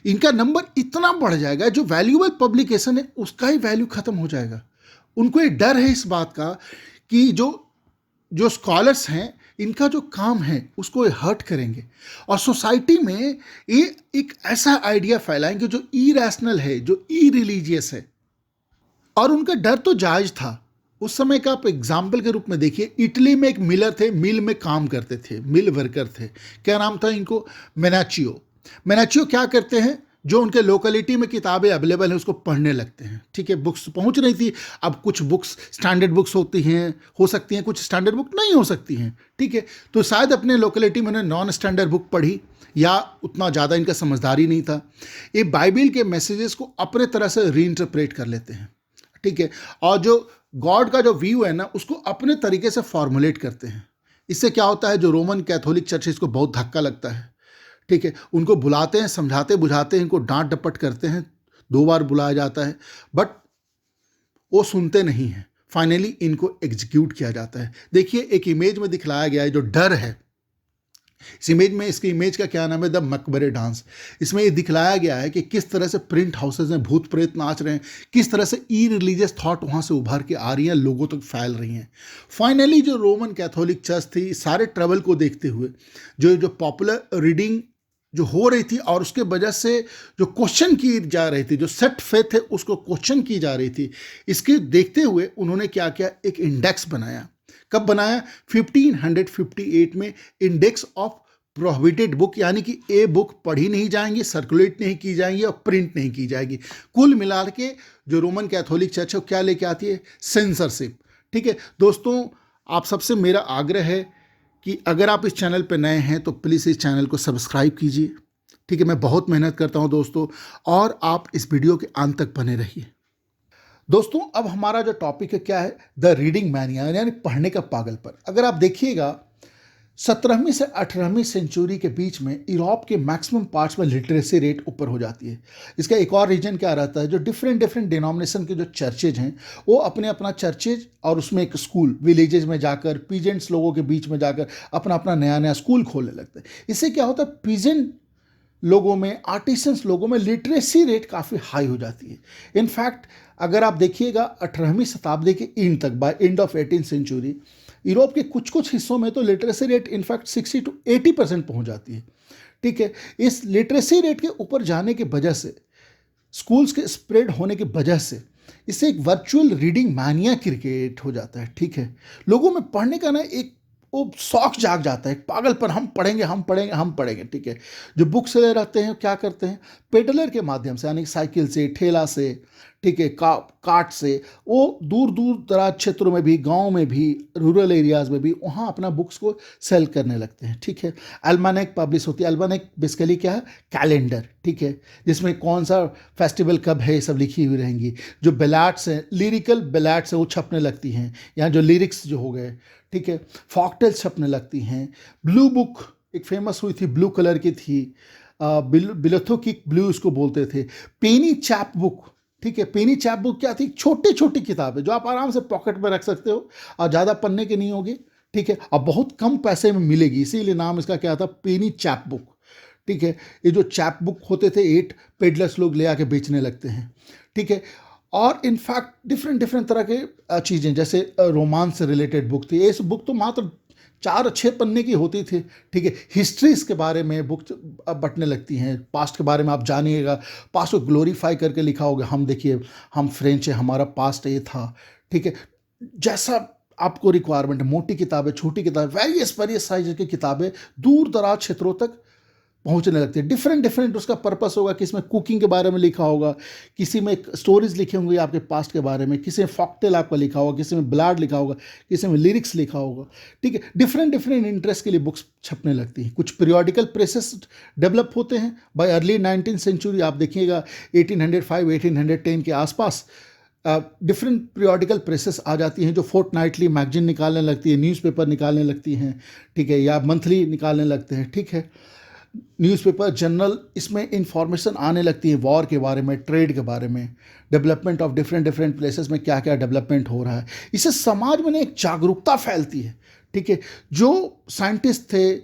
इनका नंबर इतना बढ़ जाएगा, जो वैल्यूएबल पब्लिकेशन है उसका ही वैल्यू खत्म हो जाएगा। उनको ये डर है इस बात का कि जो स्कॉलर्स हैं, इनका जो काम है उसको ये हर्ट करेंगे, और सोसाइटी में ये एक ऐसा आइडिया फैलाएंगे जो इरैशनल है, जो इरिलीजियस है। और उनका डर तो जायज था। उस समय का आप एग्जाम्पल के रूप में देखिए, इटली में एक मिलर थे, मिल में काम करते थे, मिल वर्कर थे। क्या नाम था इनको? मेनाचियो। मेनाचियो क्या करते हैं? जो उनके लोकेलिटी में किताबें अवेलेबल हैं उसको पढ़ने लगते हैं। ठीक है, बुक्स पहुंच रही थी। अब कुछ बुक्स स्टैंडर्ड बुक्स होती हैं, हो सकती हैं, कुछ स्टैंडर्ड बुक नहीं हो सकती हैं। ठीक है, तो शायद अपने लोकेलिटी में उन्होंने नॉन स्टैंडर्ड बुक पढ़ी, या उतना ज़्यादा इनका समझदारी नहीं था। ये बाइबिल के मैसेजेस को अपने तरह से रीइंटरप्रेट कर लेते हैं। ठीक है, और जो गॉड का जो व्यू है ना, उसको अपने तरीके से फॉर्मुलेट करते हैं। इससे क्या होता है, जो रोमन कैथोलिक चर्च है, इसको बहुत धक्का लगता है। ठीक है, उनको बुलाते हैं, समझाते बुझाते हैं, इनको डांट डपट करते हैं, 2 बार बुलाया जाता है, बट वो सुनते नहीं हैं। फाइनली इनको एग्जीक्यूट किया जाता है। देखिए, एक इमेज में दिखलाया गया है जो डर है। इस इमेज में, इसकी इमेज का क्या नाम है? द मकबरे डांस। इसमें ये दिखलाया गया है कि किस तरह से प्रिंट हाउसेज में भूत प्रेत नाच रहे हैं, किस तरह से ई रिलीजियस थॉट वहाँ से उभर के आ रही हैं, लोगों तक फैल रही हैं। फाइनली जो रोमन कैथोलिक चर्च थी, सारे ट्रबल को देखते हुए, जो पॉपुलर रीडिंग जो हो रही थी, और उसके वजह से जो क्वेश्चन की जा रही थी, जो सेट फेथ है उसको क्वेश्चन की जा रही थी, इसके देखते हुए उन्होंने क्या किया? एक इंडेक्स बनाया। कब बनाया? 1558 में, इंडेक्स ऑफ प्रोहिबिटेड बुक, यानी कि ए बुक पढ़ी नहीं जाएंगी, सर्कुलेट नहीं की जाएंगी और प्रिंट नहीं की जाएगी। कुल मिला के जो रोमन कैथोलिक चर्च है क्या लेके आती है? सेंसरशिप। ठीक है दोस्तों, आप सबसे मेरा आग्रह है कि अगर आप इस चैनल पर नए हैं तो प्लीज़ इस चैनल को सब्सक्राइब कीजिए। ठीक है, मैं बहुत मेहनत करता हूं दोस्तों, और आप इस वीडियो के अंत तक बने रहिए। दोस्तों, अब हमारा जो टॉपिक है क्या है? द रीडिंग मैनिया, यानी पढ़ने का पागलपन। अगर आप देखिएगा, 17वीं से 18वीं सेंचुरी के बीच में यूरोप के मैक्सिमम पार्ट्स में लिटरेसी रेट ऊपर हो जाती है। इसका एक और रीजन क्या रहता है? जो डिफरेंट डिनोमिनेशन के जो चर्चेज हैं, वो अपने अपना चर्चेज और उसमें एक स्कूल, विलेजेस में जाकर, पीजेंट्स लोगों के बीच में जाकर अपना अपना नया स्कूल खोलने लगते हैं। इससे क्या होता है? पीजेंट लोगों में, आर्टिसंस लोगों में लिटरेसी रेट काफ़ी हाई हो जाती है। इनफैक्ट अगर आप देखिएगा 18वीं शताब्दी के एंड तक, by end of 18th century, Europe के कुछ हिस्सों में तो लिटरेसी रेट इनफैक्ट 60 to 80% पहुंच जाती है। ठीक है, इस लिटरेसी रेट के ऊपर जाने की वजह से, स्कूल्स के स्प्रेड होने की वजह से, इससे एक वर्चुअल रीडिंग मैनिया क्रिएट हो जाता है। ठीक है, लोगों में पढ़ने का ना एक वो शौक जाग जाता है, पागलपन, हम पढ़ेंगे हम पढ़ेंगे हम पढ़ेंगे। ठीक है, जो बुक से ले रहते हैं क्या करते हैं? पेडलर के माध्यम से, यानी साइकिल से, ठेला से, ठीक है, कार्ट से, वो दूर दूर दराज क्षेत्रों में भी, गांव में भी, रूरल एरियाज में भी, वहाँ अपना बुक्स को सेल करने लगते हैं। ठीक है, अल्मानेक पब्लिश होती है। अल्मानेक बेसिकली क्या है? कैलेंडर। ठीक है, जिसमें कौन सा फेस्टिवल कब है ये सब लिखी हुई रहेंगी। जो बैलेट्स हैं, लिरिकल बैलेट्स हैं, वो छपने लगती हैं, यहाँ जो लिरिक्स जो हो गए। ठीक है, फॉकटेल्स छपने लगती हैं। ब्लू बुक एक फेमस हुई थी, ब्लू कलर की थी, बिलोथो की ब्लू उसको बोलते थे। पेनी चैप बुक। ठीक है, पेनी चैप बुक क्या थी? छोटी छोटी किताबें जो आप आराम से पॉकेट में रख सकते हो, और ज़्यादा पन्ने की नहीं होगी। ठीक है, और बहुत कम पैसे में मिलेगी, इसीलिए नाम इसका क्या था? पेनी चैप बुक। ठीक है, ये जो चैप बुक होते थे 8 पेडलर्स लोग ले आके बेचने लगते हैं। ठीक है, और इनफैक्ट डिफरेंट डिफरेंट तरह के चीज़ें, जैसे रोमांस से रिलेटेड बुक थी। इस बुक तो मात्र 4 6 पन्ने की होती थी, ठीक है। हिस्ट्रीज के बारे में बुक अब बटने लगती हैं, पास्ट के बारे में आप जानिएगा, पास्ट को ग्लोरीफाई करके लिखा होगा, हम देखिए हम फ्रेंच है, हमारा पास्ट ये था, ठीक है। जैसा आपको रिक्वायरमेंट है, मोटी किताबें, छोटी किताबें, वेरियस वेरियस साइज की किताबें दूर दराज क्षेत्रों तक पहुंचने लगती है। डिफरेंट डिफरेंट उसका पर्पस होगा, किसी में कुकिंग के बारे में लिखा होगा, किसी में स्टोरीज लिखे होंगे आपके पास्ट के बारे में, किसी में फॉकटेल आपका लिखा होगा, किसी में ब्लाड लिखा होगा, किसी में लिरिक्स लिखा होगा, ठीक है। डिफरेंट डिफरेंट इंटरेस्ट के लिए बुक्स छपने लगती हैं। कुछ पीरियोडिकल प्रेसेस डेवलप होते हैं बाय अर्ली 19th सेंचुरी। आप देखिएगा 1805 1810 के आसपास डिफरेंट पीरियोडिकल प्रेसेस आ जाती हैं जो फोर्टनाइटली मैगजीन निकालने लगती है, न्यूज़पेपर निकालने लगती हैं, ठीक है, या मंथली निकालने लगते हैं, ठीक है। न्यूज़पेपर, जर्नल, इसमें इंफॉर्मेशन आने लगती है वॉर के बारे में, ट्रेड के बारे में, development of different different places में क्या क्या डेवलपमेंट हो रहा है। इससे समाज में एक जागरूकता फैलती है, ठीक है। जो साइंटिस्ट थे,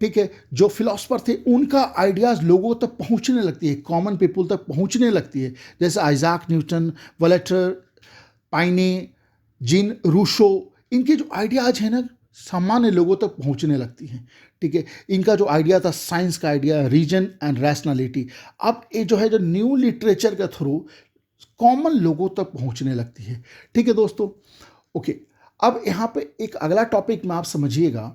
ठीक है, जो फिलोसफर थे, उनका आइडियाज़ लोगों तक पहुंचने लगती है, कॉमन पीपल तक पहुंचने लगती है। जैसे आइजैक न्यूटन, वॉल्टर, पाइने, जीन रूसो, इनके जो आइडियाज़ हैं ना, सामान्य लोगों तक पहुंचने लगती हैं, ठीक है। इनका जो आइडिया था, साइंस का आइडिया, रीजन एंड रैशनैलिटी, अब ये जो है, जो न्यू लिटरेचर के थ्रू कॉमन लोगों तक पहुंचने लगती है, ठीक है दोस्तों। ओके, अब यहाँ पे एक अगला टॉपिक में आप समझिएगा,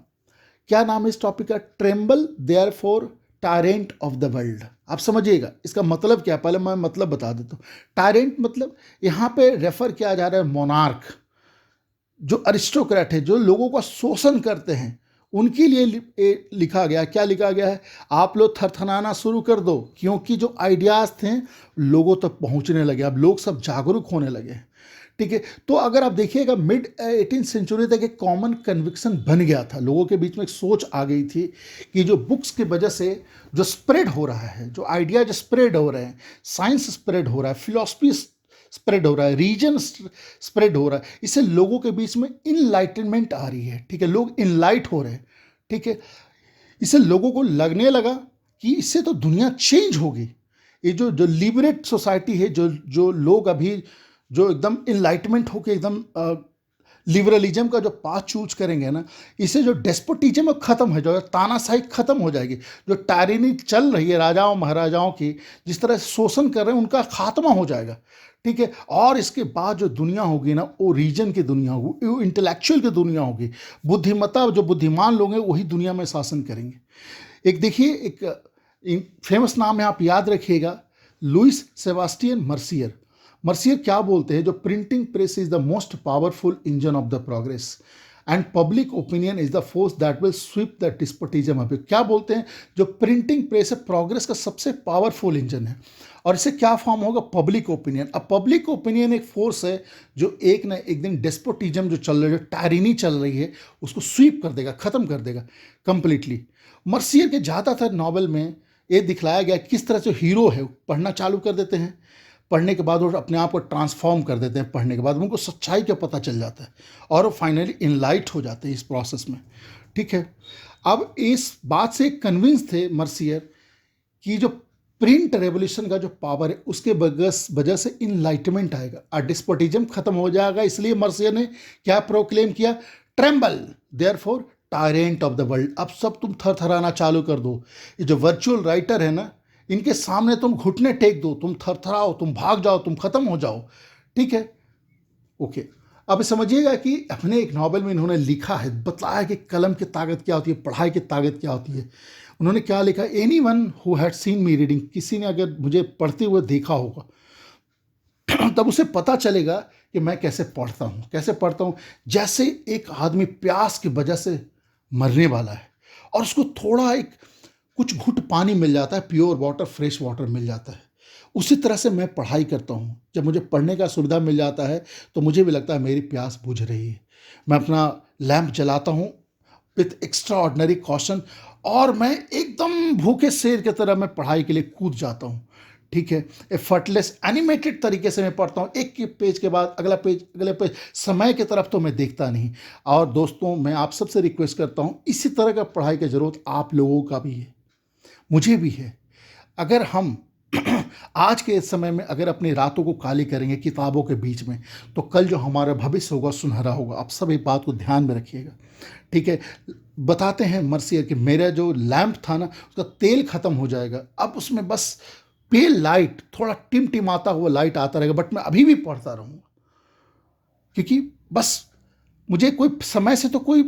क्या नाम है इस टॉपिक का? Tremble therefore tyrant of the world. आप समझिएगा इसका मतलब क्या है, पहले मैं मतलब बता देता हूँ। टायरेंट मतलब यहाँ पे रेफर किया जा रहा है मोनार्क, जो अरिस्टोक्रेट है, जो लोगों का शोषण करते हैं, उनके लिए लिखा गया। क्या लिखा गया है? आप लोग थरथराना शुरू कर दो, क्योंकि जो आइडियाज़ थे लोगों तक पहुंचने लगे, अब लोग सब जागरूक होने लगे, ठीक है। तो अगर आप देखिएगा मिड 18th सेंचुरी तक एक कॉमन कन्विक्शन बन गया था, लोगों के बीच में एक सोच आ गई थी कि जो बुक्स की वजह से जो स्प्रेड हो रहा है, जो आइडिया जो स्प्रेड हो रहे हैं, साइंस स्प्रेड हो रहा है, फिलॉसफी स्प्रेड हो रहा है, रीजन स्प्रेड हो रहा है, इससे लोगों के बीच में इनलाइटनमेंट आ रही है, ठीक है। लोग इनलाइट हो रहे हैं, ठीक है। इससे लोगों को लगने लगा कि इससे तो दुनिया चेंज होगी। ये जो जो लिबरेट सोसाइटी है, जो जो लोग अभी जो एकदम इनलाइटमेंट होके एकदम लिबरलिज्म का जो पाथ चूज करेंगे ना, इससे जो डेस्पोटिज्म खत्म हो जाएगा, तानाशाही खत्म हो जाएगी। जो टायरेनी चल रही है राजाओं महाराजाओं की, जिस तरह से शोषण कर रहे हैं, उनका खात्मा हो जाएगा, ठीक है। और इसके बाद जो दुनिया होगी ना, वो रीजन की दुनिया होगी, वो इंटेलेक्चुअल की दुनिया होगी। बुद्धिमत्ता, जो बुद्धिमान लोग हैं वही दुनिया में शासन करेंगे। एक देखिए, एक फेमस नाम है, आप याद रखिएगा, लुइस सेबास्टियन मर्सियर। मर्सियर क्या बोलते हैं? जो printing press is the most powerful engine of the progress and public opinion is the force that will sweep the despotism away. क्या बोलते हैं? जो प्रिंटिंग प्रेस है प्रोग्रेस का सबसे पावरफुल इंजन है, और इससे क्या फॉर्म होगा? Public opinion. अब पब्लिक ओपिनियन एक फोर्स है जो एक ना एक दिन डेस्पोटिज्म जो चल रही है, जो टायरेनी चल रही है, उसको स्वीप कर देगा, खत्म कर देगा कंप्लीटली। मर्सियर के ज़्यादातर नॉवल में ये दिखलाया गया किस तरह से हीरो है, पढ़ना चालू कर देते हैं, पढ़ने के बाद वो अपने आप को ट्रांसफॉर्म कर देते हैं, पढ़ने के बाद उनको सच्चाई का पता चल जाता है, और वो फाइनली इनलाइट हो जाते हैं इस प्रोसेस में, ठीक है। अब इस बात से कन्विंस थे मर्सियर कि जो प्रिंट रेवोल्यूशन का जो पावर है, उसके वजह से इनलाइटमेंट आएगा और डिस्पोटिज्म खत्म हो जाएगा। इसलिए मर्सियर ने क्या प्रोक्लेम किया? Tremble therefore tyrant of the world. अब सब तुम थरथराना चालू कर दो। ये जो वर्चुअल राइटर है ना, इनके सामने तुम घुटने टेक दो, तुम थरथराओ, तुम भाग जाओ, तुम खत्म हो जाओ, ठीक है। ओके, अब समझिएगा कि अपने एक नॉवल में इन्होंने लिखा है, बताया कि कलम की ताकत क्या होती है, पढ़ाई की ताकत क्या होती है। उन्होंने क्या लिखा? Any one who had seen me reading, किसी ने अगर मुझे पढ़ते हुए देखा होगा तब उसे पता चलेगा कि मैं कैसे पढ़ता हूँ, कैसे पढ़ता हूँ। जैसे एक आदमी प्यास की वजह से मरने वाला है और उसको थोड़ा एक कुछ घुट पानी मिल जाता है, प्योर वाटर, फ्रेश वाटर मिल जाता है, उसी तरह से मैं पढ़ाई करता हूँ। जब मुझे पढ़ने का सुविधा मिल जाता है तो मुझे भी लगता है मेरी प्यास बुझ रही है। मैं अपना लैंप जलाता हूँ विथ एक्स्ट्रा ऑर्डिनरी कॉशन, और मैं एकदम भूखे शेर की तरह मैं पढ़ाई के लिए कूद जाता हूँ, ठीक है। एफर्टलेस एनिमेटेड तरीके से मैं पढ़ता हूँ, एक पेज के बाद अगला पेज, अगले पेज, समय की तरफ तो मैं देखता नहीं। और दोस्तों, मैं आप सबसे रिक्वेस्ट करता हूँ, इसी तरह का पढ़ाई की ज़रूरत आप लोगों का भी है, मुझे भी है। अगर हम आज के इस समय में अगर अपनी रातों को काली करेंगे किताबों के बीच में, तो कल जो हमारा भविष्य होगा सुनहरा होगा। आप सब एक बात को ध्यान में रखिएगा, ठीक है। बताते हैं मर्सियर कि मेरा जो लैंप था ना, उसका तेल खत्म हो जाएगा, अब उसमें बस पेल लाइट, थोड़ा टिमटिमाता हुआ लाइट आता रहेगा, बट मैं अभी भी पढ़ता रहूँगा, क्योंकि बस मुझे कोई समय से तो कोई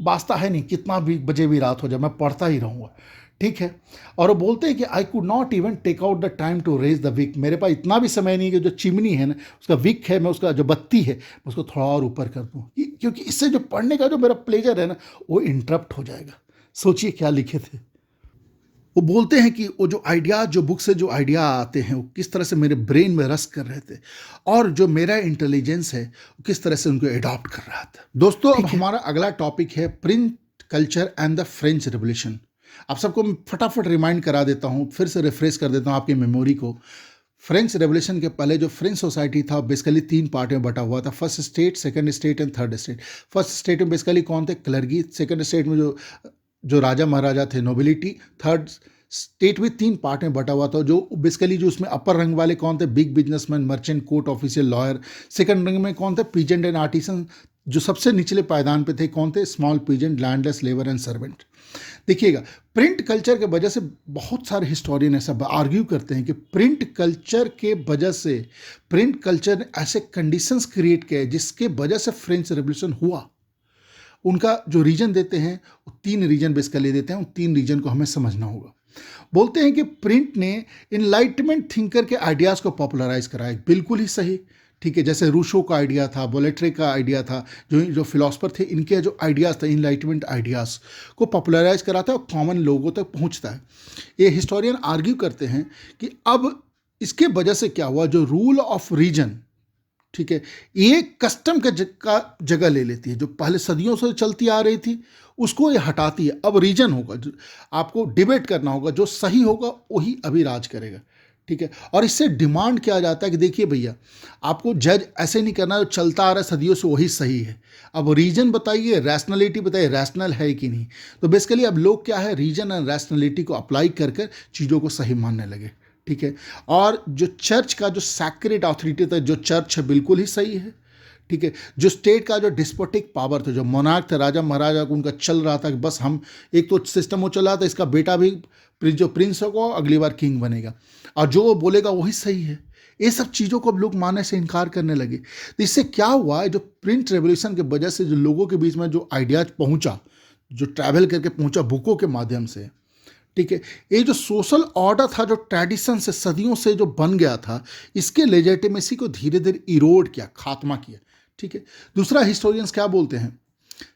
वास्ता है नहीं, कितना भी बजे भी रात हो जाए मैं पढ़ता ही रहूँगा, ठीक है। और वो बोलते हैं कि I could not even take out the time to raise the wick, मेरे पास इतना भी समय नहीं है कि जो चिमनी है ना, उसका विक है, मैं उसका जो बत्ती है मैं उसको थोड़ा और ऊपर कर दूँ, क्योंकि इससे जो पढ़ने का जो मेरा प्लेजर है ना, वो इंटरप्ट हो जाएगा। सोचिए क्या लिखे थे वो। बोलते हैं कि वो जो आइडियाज, जो बुक से जो आइडिया आते हैं, वो किस तरह से मेरे ब्रेन में रस कर रहे थे, और जो मेरा इंटेलिजेंस है वो किस तरह से उनको एडॉप्ट कर रहा था। दोस्तों, अब हमारा अगला टॉपिक है print culture and the French revolution. आप सबको मैं फटाफट रिमाइंड करा देता हूँ, फिर से रिफ्रेश कर देता हूँ आपकी मेमोरी को। फ्रेंच रेवोल्यूशन के पहले जो फ्रेंच सोसाइटी था बेसिकली 3 पार्ट में बटा हुआ था, first state, second state and third state. First state में बेसिकली कौन थे? क्लर्गी। सेकंड स्टेट में जो राजा महाराजा थे, नोबिलिटी। थर्ड स्टेट भी 3 पार्ट में बटा हुआ था, जो बेसिकली जो उसमें अपर रंग वाले कौन थे? Big businessman, merchant, court official, lawyer. Second रंग में कौन थे? Peasant and artisan. जो सबसे निचले पायदान पे थे कौन थे? Small peasant, landless, labour and servant. देखिएगा, प्रिंट कल्चर के वजह से बहुत सारे हिस्टोरियन ऐसा आर्ग्यू करते हैं कि प्रिंट कल्चर के वजह से, प्रिंट कल्चर ने ऐसे कंडीशंस क्रिएट किए जिसके वजह से फ्रेंच रेवोल्यूशन हुआ। उनका जो रीजन देते हैं वो 3 रीजन बेसिकली देते हैं, उन 3 रीजन को हमें समझना होगा। बोलते हैं कि प्रिंट ने इनलाइटमेंट थिंकर के आइडियाज़ को पॉपुलराइज कराया। बिल्कुल ही सही, ठीक है। जैसे रूशो का आइडिया था, बोलेट्रे का आइडिया था, जो फिलोसफर थे, इनके जो आइडियाज़ थे, इनलाइटमेंट आइडियाज़ को पॉपुलराइज कराता है और कॉमन लोगों तक पहुंचता है। ये हिस्टोरियन आर्ग्यू करते हैं कि अब इसके वजह से क्या हुआ, जो रूल ऑफ रीजन, ठीक है, ये कस्टम का जगह ले लेती है। जो पहले सदियों से चलती आ रही थी उसको ये हटाती है। अब रीजन होगा, आपको डिबेट करना होगा, जो सही होगा वही अभी राज करेगा, ठीक है। और इससे डिमांड किया जाता है कि देखिए भैया, आपको जज ऐसे नहीं करना जो चलता आ रहा है सदियों से वही सही है। अब रीजन बताइए, रैशनलिटी बताइए, रैशनल है कि नहीं। तो बेसिकली अब लोग क्या है, रीजन एंड रैशनलिटी को अप्लाई कर कर चीज़ों को सही मानने लगे, ठीक है। और जो चर्च का जो सैक्रेड ऑथोरिटी था, जो चर्च है, बिल्कुल ही सही है, ठीक है। जो स्टेट का जो डिस्पोटिक पावर था, जो मोनार्क था, राजा महाराजा को उनका चल रहा था कि बस हम, एक तो सिस्टम वो चल रहा था, इसका बेटा भी जो प्रिंस होगा अगली बार किंग बनेगा, और जो वो बोलेगा वही सही है। ये सब चीज़ों को अब लोग मानने से इनकार करने लगे। तो इससे क्या हुआ है, जो प्रिंट रेवोल्यूशन की वजह से जो लोगों के बीच में जो आइडियाज पहुंचा, जो ट्रैवल करके पहुंचा बुकों के माध्यम से, ठीक है, ये जो सोशल ऑर्डर था, जो ट्रेडिशन से सदियों से जो बन गया था, इसके लेजिटिमेसी को धीरे धीरे इरोड किया, खात्मा किया, ठीक है। दूसरा, हिस्टोरियंस क्या बोलते हैं,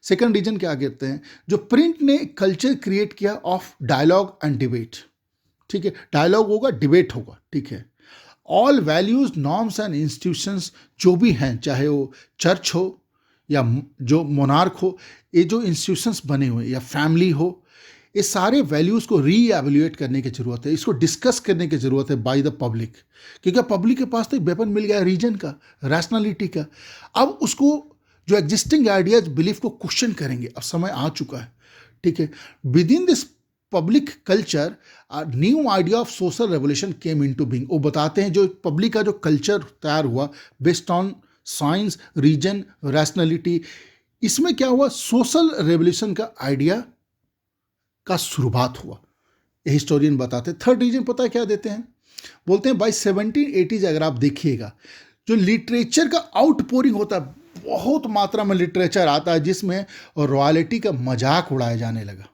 सेकंड रीजन क्या कहते हैं, जो प्रिंट ने कल्चर क्रिएट किया ऑफ डायलॉग एंड डिबेट, ठीक है। डायलॉग होगा, डिबेट होगा, ठीक है। All values, norms and institutions जो भी हैं, चाहे वो चर्च हो या जो मोनार्क हो, ये जो इंस्टीट्यूशंस बने हुए, या फैमिली हो, ये सारे वैल्यूज़ को रीएवैल्यूएट करने की ज़रूरत है, इसको डिस्कस करने की ज़रूरत है बाय द पब्लिक, क्योंकि पब्लिक के पास तो एक वेपन मिल गया है रीजन का, रैशनलिटी का। अब उसको जो एग्जिस्टिंग आइडियाज, बिलीफ को क्वेश्चन करेंगे, अब समय आ चुका है, ठीक है। With in this public culture new idea of social revolution came into being. वो बताते हैं जो पब्लिक का जो कल्चर तैयार हुआ based on science, reason, rationality, इसमें क्या हुआ, सोशल रेवोल्यूशन का आइडिया का शुरुआत हुआ, ये हिस्टोरियन बताते हैं। थर्ड रीजन पता है क्या देते हैं, बोलते हैं बाई 1780s अगर आप देखिएगा, जो लिटरेचर का आउटपोरिंग होता है, बहुत मात्रा में लिटरेचर आता है जिसमें रॉयल्टी का मजाक उड़ाया जाने लगा,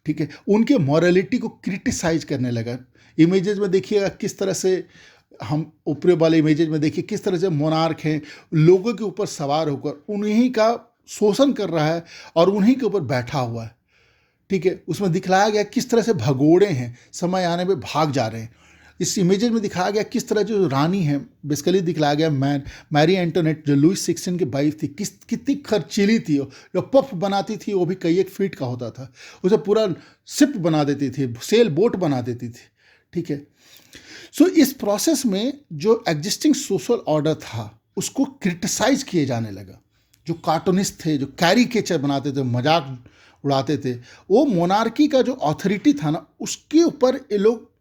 ठीक है। उनके मॉरलिटी को क्रिटिसाइज करने लगा। इमेजेस में देखिएगा किस तरह से, हम ऊपरी वाले इमेजेस में देखिए किस तरह से मोनार्क हैं, लोगों के ऊपर सवार होकर उन्हीं का शोषण कर रहा है और उन्हीं के ऊपर बैठा हुआ है, ठीक है। उसमें दिखलाया गया किस तरह से भगोड़े हैं, समय आने पे भाग जा रहे हैं। इस इमेजेस में दिखाया गया किस तरह जो रानी है, बेसिकली दिखलाया गया मैरी एंटोनेट, जो लुइस 16 की वाइफ थी, कितनी खर्चीली थी। जो पफ बनाती थी वो भी कई एक फीट का होता था, उसे पूरा शिप बना देती थी, सेल बोट बना देती थी, ठीक है। सो इस प्रोसेस में जो एग्जिस्टिंग सोशल ऑर्डर था उसको क्रिटिसाइज किए जाने लगा। जो कार्टूनिस्ट थे, जो कैरिकेचर बनाते थे, मजाक उड़ाते थे, वो मोनार्की का जो अथॉरिटी था ना, उसके ऊपर ये लोग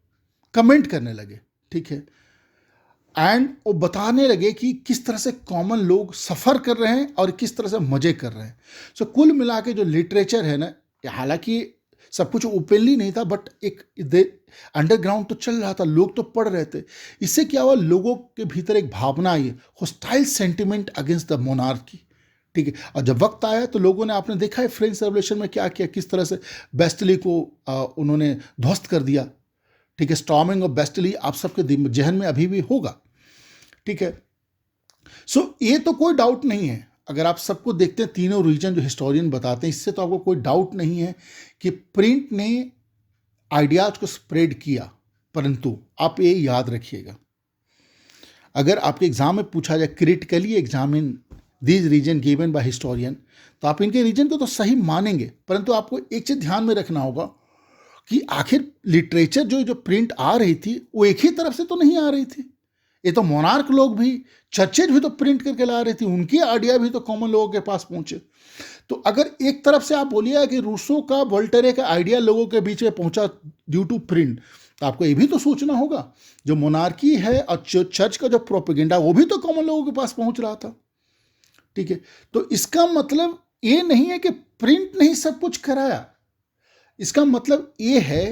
कमेंट करने लगे, ठीक है, एंड वो बताने लगे कि किस तरह से कॉमन लोग सफ़र कर रहे हैं और किस तरह से मज़े कर रहे हैं। सो कुल मिला के जो लिटरेचर है ना, हालांकि सब कुछ ओपनली नहीं था, बट एक अंडरग्राउंड तो चल रहा था, लोग तो पढ़ रहे थे। इससे क्या हुआ, लोगों के भीतर एक भावना आई, hostile sentiment against the monarchy. ठीक है, और जब वक्त आया तो लोगों ने, आपने देखा है फ्रेंच रेवोल्यूशन में क्या किया, किस तरह से बेस्टली को उन्होंने ध्वस्त कर दिया। ठीक है, स्टॉर्मिंग ऑफ बेस्टली आप सबके जहन में अभी भी होगा। ठीक है, सो ये तो कोई डाउट नहीं है, अगर आप सबको देखते हैं, तीनों रीजन जो हिस्टोरियन बताते हैं, इससे तो आपको कोई डाउट नहीं है कि प्रिंट ने आइडियाज को स्प्रेड किया। परंतु आप ये याद रखिएगा, अगर आपके एग्जाम में पूछा जाए critically examine these reason given by historian, तो आप इनके रीजन को तो सही मानेंगे, परंतु आपको एक चीज ध्यान में रखना होगा कि आखिर लिटरेचर जो प्रिंट आ रही थी वो एक ही तरफ से तो नहीं आ रही थी। ये तो मोनार्क लोग भी, चर्चेज भी तो प्रिंट करके ला रही थी, उनकी आइडिया भी तो कॉमन लोगों के पास पहुंचे। तो अगर एक तरफ से आप बोलिए कि रूसो का, वोल्टेरे का आइडिया लोगों के बीच में पहुंचा ड्यू टू प्रिंट, तो आपको ये भी तो सोचना होगा जो मोनार्की है और जो चर्च का जो प्रोपेगेंडा, वो भी तो कॉमन लोगों के पास पहुंच रहा था। ठीक है, तो इसका मतलब ये नहीं है कि प्रिंट ने ही सब कुछ कराया। इसका मतलब ये है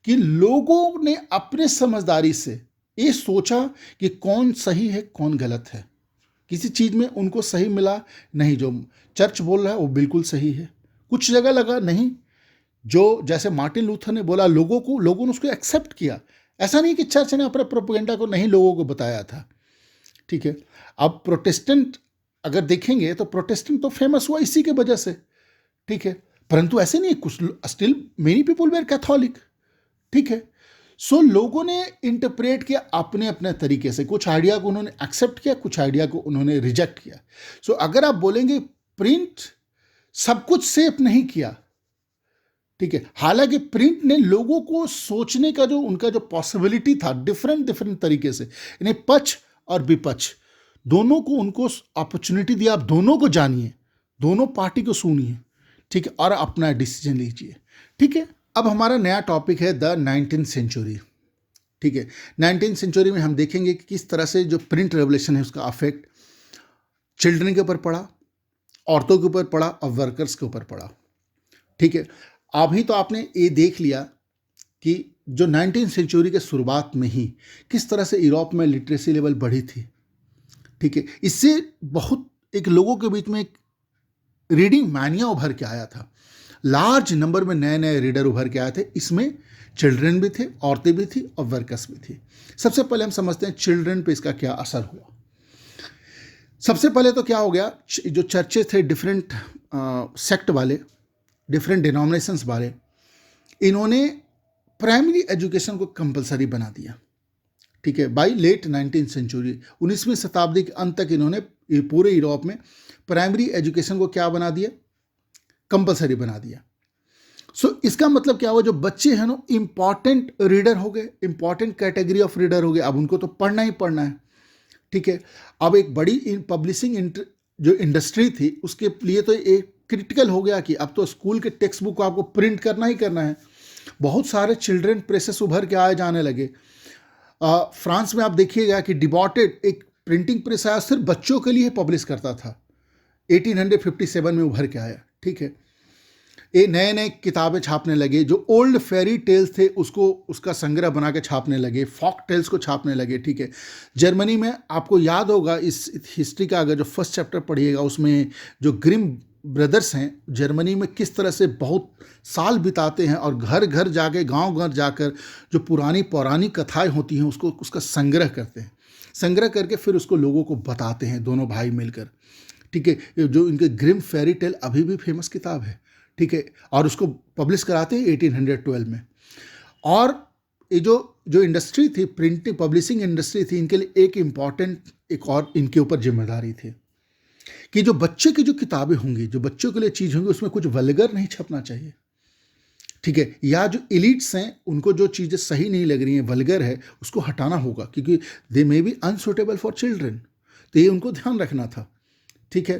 कि लोगों ने अपने समझदारी से ये सोचा कि कौन सही है कौन गलत है। किसी चीज में उनको सही मिला नहीं, जो चर्च बोल रहा है वो बिल्कुल सही है। कुछ जगह लगा नहीं, जो जैसे मार्टिन लूथर ने बोला, लोगों ने उसको एक्सेप्ट किया। ऐसा नहीं कि चर्च ने अपने प्रोपेगेंडा को नहीं लोगों को बताया था। ठीक है, अब प्रोटेस्टेंट अगर देखेंगे तो प्रोटेस्टेंट तो फेमस हुआ इसी के वजह से। ठीक है, परंतु ऐसे नहीं, कुछ still many people were Catholic. ठीक है, सो लोगों ने इंटरप्रेट किया अपने अपने तरीके से, कुछ आइडिया को उन्होंने एक्सेप्ट किया, कुछ आइडिया को उन्होंने रिजेक्ट किया। सो अगर आप बोलेंगे प्रिंट सब कुछ सेफ नहीं किया, ठीक है, हालांकि प्रिंट ने लोगों को सोचने का जो उनका जो पॉसिबिलिटी था डिफरेंट तरीके से, इन्हें पक्ष और विपक्ष दोनों को उनको अपॉर्चुनिटी दिया। आप दोनों को जानिए, दोनों पार्टी को सुनिए, ठीक है, और अपना डिसीजन लीजिए। ठीक है, अब हमारा नया टॉपिक है द 19th सेंचुरी। ठीक है, 19th सेंचुरी में हम देखेंगे कि किस तरह से जो प्रिंट रेवोल्यूशन है उसका अफेक्ट चिल्ड्रन के ऊपर पड़ा, औरतों के ऊपर पड़ा और वर्कर्स के ऊपर पड़ा। ठीक है, अभी तो आपने ये देख लिया कि जो 19th सेंचुरी के शुरुआत में ही किस तरह से यूरोप में लिटरेसी लेवल बढ़ी थी। ठीक है, इससे बहुत एक लोगों के बीच में एक रीडिंग मैनिया उभर के आया था। लार्ज नंबर में नए नए रीडर उभर के आए थे। इसमें चिल्ड्रन भी थे, औरतें भी थी और वर्कर्स भी थी। सबसे पहले हम समझते हैं चिल्ड्रन पे इसका क्या असर हुआ। सबसे पहले तो क्या हो गया, जो चर्चेस थे डिफरेंट सेक्ट वाले, डिफरेंट डिनोमिनेशंस वाले, इन्होंने प्राइमरी एजुकेशन को कंपलसरी बना दिया। ठीक है, बाई लेट 19th सेंचुरी, 19वीं शताब्दी के अंत तक इन्होंने पूरे यूरोप में प्राइमरी एजुकेशन को क्या बना दिया, कंपलसरी बना दिया। सो इसका मतलब क्या हुआ, जो बच्चे हैं ना इंपॉर्टेंट रीडर हो गए, इंपॉर्टेंट कैटेगरी ऑफ रीडर हो गए, अब उनको तो पढ़ना ही पढ़ना है। ठीक है, अब एक बड़ी पब्लिशिंग जो इंडस्ट्री थी उसके लिए तो एक क्रिटिकल हो गया कि अब तो स्कूल के टेक्स्ट बुक को आपको प्रिंट करना ही करना है। बहुत सारे चिल्ड्रन प्रेसेस उभर के आए जाने लगे। फ्रांस में आप देखिएगा कि डिबॉटेड एक प्रिंटिंग प्रेस आया, सिर्फ बच्चों के लिए पब्लिश करता था, 1857 में उभर के आया। ठीक है, ये नए नए किताबें छापने लगे, जो ओल्ड फेरी टेल्स थे उसको उसका संग्रह बना के छापने लगे, फॉक टेल्स को छापने लगे। ठीक है, जर्मनी में आपको याद होगा इस हिस्ट्री का, अगर जो फर्स्ट चैप्टर पढ़िएगा उसमें जो ग्रिम ब्रदर्स हैं जर्मनी में किस तरह से बहुत साल बिताते हैं और घर घर जाके, गांव घर जाकर जो पुरानी पौराणिक कथाएं होती हैं उसका संग्रह करते हैं, संग्रह करके फिर उसको लोगों को बताते हैं दोनों भाई मिलकर। ठीक है, जो इनके ग्रिम फेरी टेल अभी भी फेमस किताब है। ठीक है, और उसको पब्लिश कराते हैं 1812 में। और ये जो इंडस्ट्री थी, प्रिंटिंग पब्लिशिंग इंडस्ट्री थी, इनके लिए एक इम्पॉर्टेंट एक और इनके ऊपर जिम्मेदारी थी कि जो बच्चे की जो किताबें होंगी, जो बच्चों के लिए चीज़ होंगी, उसमें कुछ वल्गर नहीं छपना चाहिए। ठीक है, या जो एलिट्स हैं उनको जो चीज़ें सही नहीं लग रही हैं, वल्गर है, उसको हटाना होगा, क्योंकि they may be unsuitable for children. तो ये उनको ध्यान रखना था। ठीक है,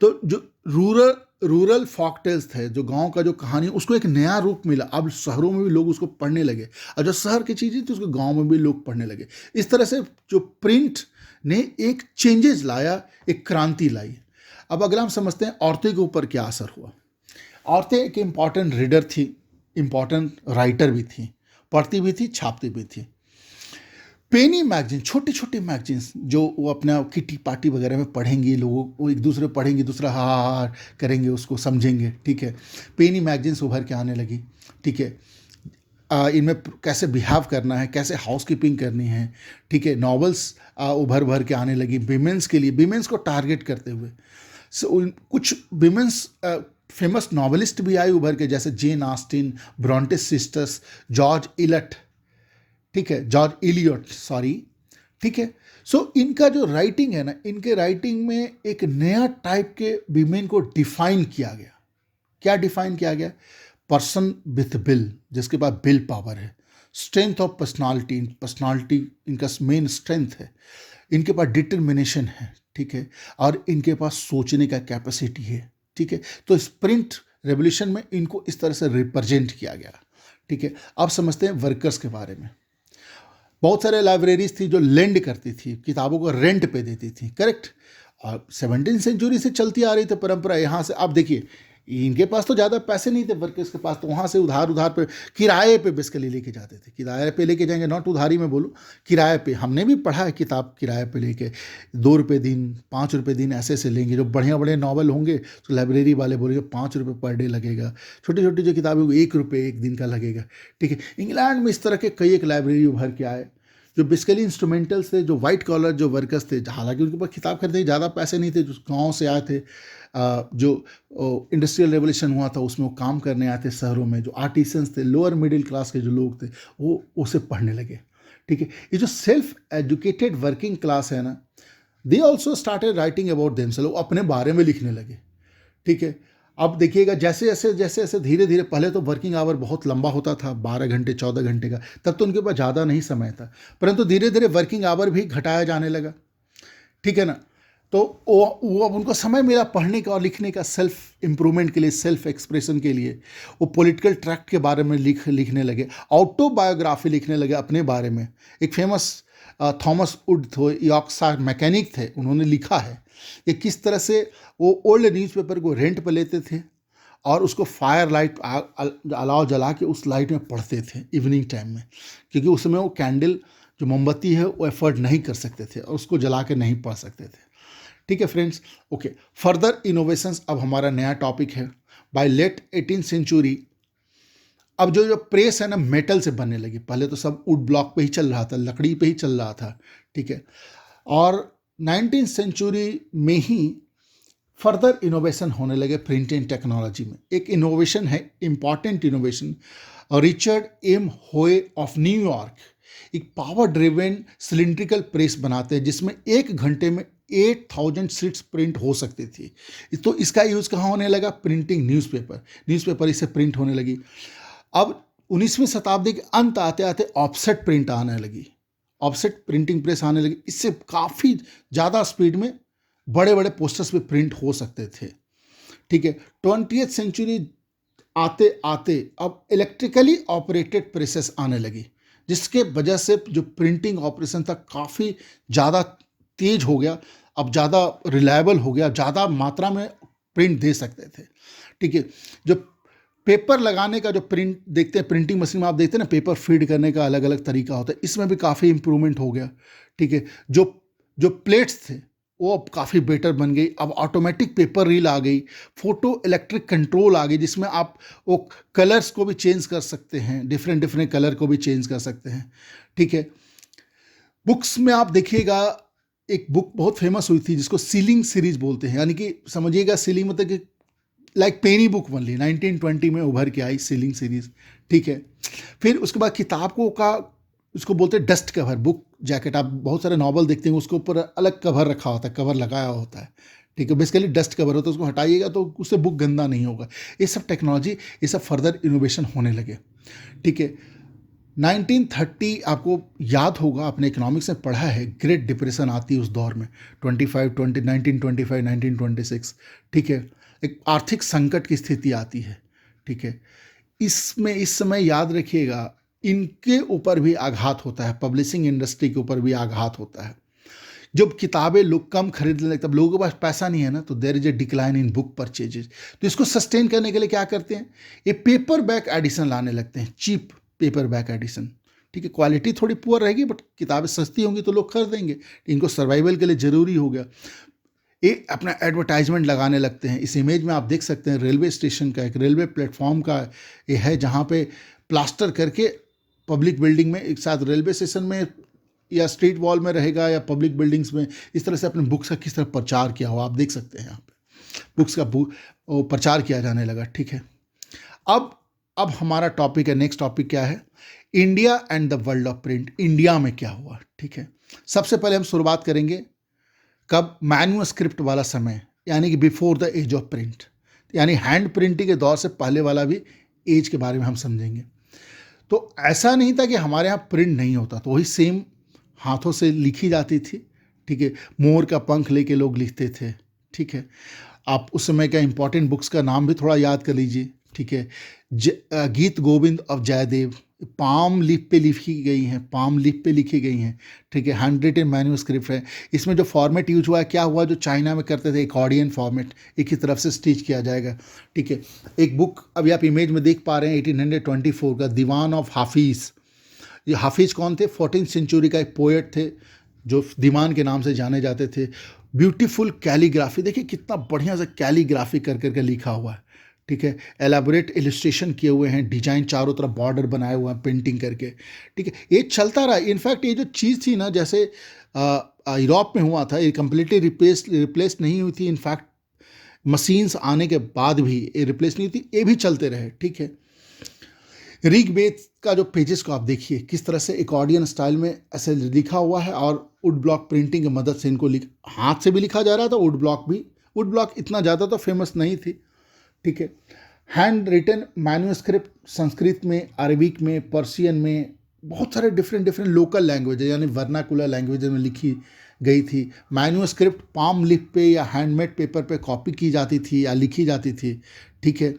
तो जो रूरल रूरल फॉक टेल्स थे, जो गांव का जो कहानी, उसको एक नया रूप मिला। अब शहरों में भी लोग उसको पढ़ने लगे, और जो शहर की चीज़ें थी उसको गांव में भी लोग पढ़ने लगे। इस तरह से जो प्रिंट ने एक चेंजेस लाया, एक क्रांति लाई। अब अगला हम समझते हैं औरतें के ऊपर क्या असर हुआ। औरतें एक इम्पॉर्टेंट रीडर थी, इम्पॉर्टेंट राइटर भी थी, पढ़ती भी थी, छापती भी थी। पेनी मैगजीन, छोटी छोटी मैगजीन्स जो वो अपना किटी पार्टी वगैरह में पढ़ेंगी, लोगों वो एक दूसरे पढ़ेंगे, दूसरा हा हा हा करेंगे, उसको समझेंगे, ठीक है। पेनी मैगजीन्स उभर के आने लगी, ठीक है। इनमें कैसे बिहेव करना है, कैसे हाउस कीपिंग करनी है, ठीक है। नॉवेल्स उभर भर के आने लगी विमेंस के लिए, विमेंस को टारगेट करते हुए। कुछ विमेंस फेमस नॉवेलिस्ट भी आई उभर के, जैसे Jane Austen, Brontë sisters, George Eliot, ठीक है, जॉर्ज इलियट, सॉरी, ठीक है। सो इनका जो राइटिंग है ना, इनके राइटिंग में एक नया टाइप के विमेन को डिफाइन किया गया। क्या डिफाइन किया गया? पर्सन विथ बिल, जिसके पास बिल पावर है, स्ट्रेंथ ऑफ पर्सनालिटी, पर्सनालिटी इनका मेन स्ट्रेंथ है, इनके पास डिटर्मिनेशन है, ठीक है, और इनके पास सोचने का कैपेसिटी है, ठीक है। तो स्प्रिंट रेवोल्यूशन में इनको इस तरह से रिप्रेजेंट किया गया, ठीक है। अब समझते हैं वर्कर्स के बारे में। बहुत सारे लाइब्रेरीज थी जो लेंड करती थी, किताबों को रेंट पे देती थी, करेक्ट। और 17वीं सेंचुरी से चलती आ रही थी परंपरा। यहाँ से आप देखिए, इनके पास तो ज़्यादा पैसे नहीं थे वर्कर्स के पास, तो वहाँ से उधार उधार पे, किराए पे बेसिकली लेके जाते थे। किराए पे लेके जाएंगे, नॉट उधारी में बोलूँ, किराए पे। हमने भी पढ़ा है किताब किराए पे लेके, 2 रुपये दिन, 5 रुपये दिन, ऐसे ऐसे लेंगे। जो बढ़िया बढ़िया नॉवल होंगे तो लाइब्रेरी वाले बोलेंगे 5 रुपये पर डे लगेगा। छोटी छोटी जो किताबें वो 1 रुपये एक दिन का लगेगा, ठीक है। इंग्लैंड में इस तरह के कई एक लाइब्रेरी उभर के आए, जो बेसिकली इंस्ट्रूमेंटल्स थे, जो वाइट कॉलर जो वर्कर्स थे, हालांकि उनके पास किताब खरीदने के ज़्यादा पैसे नहीं थे, जो गाँव से आए थे, जो इंडस्ट्रियल रेवोल्यूशन हुआ था उसमें वो काम करने आए थे शहरों में, जो आर्टिसंस थे, लोअर मिडिल क्लास के जो लोग थे, वो उसे पढ़ने लगे, ठीक है। ये जो सेल्फ एजुकेटेड वर्किंग क्लास है ना, they also started writing about themself, अपने बारे में लिखने लगे, ठीक है। अब देखिएगा, जैसे जैसे धीरे धीरे, पहले तो वर्किंग आवर बहुत लंबा होता था, 12 घंटे 14 घंटे का, तब तो उनके पास ज़्यादा नहीं समय था, परंतु धीरे धीरे वर्किंग आवर भी घटाया जाने लगा, ठीक है ना। तो वो अब उनको समय मिला पढ़ने का और लिखने का, सेल्फ इम्प्रूवमेंट के लिए, सेल्फ एक्सप्रेशन के लिए। वो पॉलिटिकल ट्रैक्ट के बारे में लिखने लगे, ऑटोबायोग्राफी लिखने लगे अपने बारे में। एक फेमस थॉमस वुड थे, यॉर्कशायर मैकेनिक थे, उन्होंने लिखा है कि किस तरह से वो ओल्ड न्यूज़पेपर को रेंट पर लेते थे और उसको फायर लाइट अलाव जला के उस लाइट में पढ़ते थे इवनिंग टाइम में, क्योंकि उस समय वो कैंडल जो मोमबत्ती है वो एफर्ड नहीं कर सकते थे और उसको जला के नहीं पढ़ सकते थे, ठीक है फ्रेंड्स। ओके, फर्दर इनोवेशंस, अब हमारा नया टॉपिक है। बाय लेट 18th सेंचुरी, अब जो प्रेस है ना, मेटल से बनने लगी। पहले तो सब वुड ब्लॉक पे ही चल रहा था, लकड़ी पे ही चल रहा था, ठीक है। और 19th सेंचुरी में ही फर्दर इनोवेशन होने लगे प्रिंटिंग टेक्नोलॉजी में। एक इनोवेशन है, इंपॉर्टेंट इनोवेशन, रिचर्ड एम होए ऑफ न्यूयॉर्क एक पावर ड्रिवन सिलिंड्रिकल प्रेस बनाते हैं, जिसमें 1 घंटे में 8000 शीट्स प्रिंट हो सकती थी। तो इसका यूज़ कहाँ होने लगा? प्रिंटिंग न्यूज़पेपर इससे प्रिंट होने लगी। अब 19वीं शताब्दी के अंत आते आते ऑफसेट प्रिंट आने लगी, ऑफसेट प्रिंटिंग प्रेस आने लगी। इससे काफ़ी ज़्यादा स्पीड में बड़े बड़े पोस्टर्स पे प्रिंट हो सकते थे, ठीक है। 20th सेंचुरी आते आते अब इलेक्ट्रिकली ऑपरेटेड प्रेसेस आने लगी, जिसके वजह से जो प्रिंटिंग ऑपरेशन था काफ़ी ज़्यादा तेज हो गया, अब ज़्यादा रिलायबल हो गया, ज़्यादा मात्रा में प्रिंट दे सकते थे, ठीक है। जो पेपर लगाने का जो प्रिंट देखते हैं, प्रिंटिंग मशीन में आप देखते हैं ना, पेपर फीड करने का अलग अलग तरीका होता है, इसमें भी काफ़ी इंप्रूवमेंट हो गया, ठीक है। जो प्लेट्स थे वो अब काफ़ी बेटर बन गई। अब ऑटोमेटिक पेपर रील आ गई, फोटो इलेक्ट्रिक कंट्रोल आ गई, जिसमें आप वो कलर्स को भी चेंज कर सकते हैं, डिफरेंट कलर को भी चेंज कर सकते हैं, ठीक है। बुक्स में आप देखिएगा, एक बुक बहुत फेमस हुई थी जिसको सीलिंग सीरीज बोलते हैं, यानी कि समझिएगा सीलिंग मतलब कि लाइक पेनी बुक बनली, 1920 में उभर के आई सीलिंग सीरीज, ठीक है। फिर उसके बाद किताबों का उसको बोलते हैं डस्ट कवर, बुक जैकेट। आप बहुत सारे नॉवल देखते हैं उसके ऊपर अलग कवर रखा होता है, कवर लगाया होता है, ठीक है। बेसिकली डस्ट कवर होता है, उसको हटाइएगा तो उससे बुक गंदा नहीं होगा। ये सब टेक्नोलॉजी, ये सब फर्दर इनोवेशन होने लगे, ठीक है। 1930 आपको याद होगा, आपने इकोनॉमिक्स में पढ़ा है, ग्रेट डिप्रेशन आती है उस दौर में, 1926, ठीक है। एक आर्थिक संकट की स्थिति आती है, ठीक है। इसमें इस समय याद रखिएगा, इनके ऊपर भी आघात होता है, पब्लिशिंग इंडस्ट्री के ऊपर भी आघात होता है। जब किताबें लोग कम खरीदने लगते, तब लोगों के पास पैसा नहीं है ना, तो there is a decline in book purchases. तो इसको सस्टेन करने के लिए क्या करते हैं, ये पेपर बैक एडिशन लाने लगते हैं, चीप पेपर बैक एडिशन, ठीक है। क्वालिटी थोड़ी पुअर रहेगी बट किताबें सस्ती होंगी तो लोग खरीदेंगे, इनको सर्वाइवल के लिए ज़रूरी हो गया। ये अपना एडवर्टाइजमेंट लगाने लगते हैं। इस इमेज में आप देख सकते हैं रेलवे स्टेशन का, एक रेलवे प्लेटफॉर्म का ये है, जहाँ पे प्लास्टर करके पब्लिक बिल्डिंग में, एक साथ रेलवे स्टेशन में या स्ट्रीट वॉल में रहेगा या पब्लिक बिल्डिंग्स में, इस तरह से अपने बुक्स का किस तरह प्रचार किया हो आप देख सकते हैं। यहाँ पे बुक्स का प्रचार किया जाने लगा, ठीक है। अब हमारा टॉपिक है, नेक्स्ट टॉपिक क्या है, India and the world of print. India में क्या हुआ, ठीक है। सबसे पहले हम शुरुआत करेंगे कब, मैन्युस्क्रिप्ट वाला समय, यानी कि before the age of print, यानी हैंड प्रिंटिंग के दौर से पहले वाला भी एज के बारे में हम समझेंगे। तो ऐसा नहीं था कि हमारे यहाँ प्रिंट नहीं होता, तो वही सेम हाथों से लिखी जाती थी, ठीक है। मोर का पंख लेके लोग लिखते थे, ठीक है। आप उस समय का इंपॉर्टेंट बुक्स का नाम भी थोड़ा याद कर लीजिए, ठीक है। Geet Govind of Jayadev palm leaf पे लिखी गई हैं, पाम लीफ पे लिखी गई हैं, ठीक है। हैंड रिटन मैन्युस्क्रिप्ट है। इसमें जो फॉर्मेट यूज हुआ है, क्या हुआ, जो चाइना में करते थे एकॉर्डियन फॉर्मेट, एक ही तरफ से स्टिच किया जाएगा, ठीक है। एक बुक अभी आप इमेज में देख पा रहे हैं 1824 का, दीवान ऑफ हाफिज़। ये हाफिज़ कौन थे, 14th सेंचुरी का एक पोएट थे जो दीवान के नाम से जाने जाते थे। ब्यूटीफुल कैलीग्राफी, देखिए कितना बढ़िया से कैलीग्राफी कर करके लिखा हुआ है, ठीक है। एलाबोरेट इलस्ट्रेशन किए हुए हैं, डिजाइन चारों तरफ बॉर्डर बनाए हुए हैं पेंटिंग करके, ठीक है। ये चलता रहा। इनफैक्ट ये जो चीज़ थी ना, जैसे यूरोप में हुआ था, ये कम्प्लीटली रिप्लेस नहीं हुई थी। इनफैक्ट मशीन्स आने के बाद भी ये रिप्लेस नहीं हुई थी, ये भी चलते रहे, ठीक है। ऋग्वेद का जो पेजेस को आप देखिए किस तरह से एकॉर्डियन स्टाइल में ऐसे लिखा हुआ है, और वुड ब्लॉक प्रिंटिंग की मदद से इनको हाथ से भी लिखा जा रहा था, वुड ब्लॉक इतना ज़्यादा तो फेमस नहीं थी, ठीक है। हैंड रिटन मैन्युस्क्रिप्ट संस्कृत में, अरबिक में, पर्शियन में, बहुत सारे डिफरेंट लोकल लैंग्वेज यानी वर्नाकुलर लैंग्वेज में लिखी गई थी। मैन्युस्क्रिप्ट पाम लीफ पे या हैंडमेड पेपर पे कॉपी की जाती थी या लिखी जाती थी, ठीक है।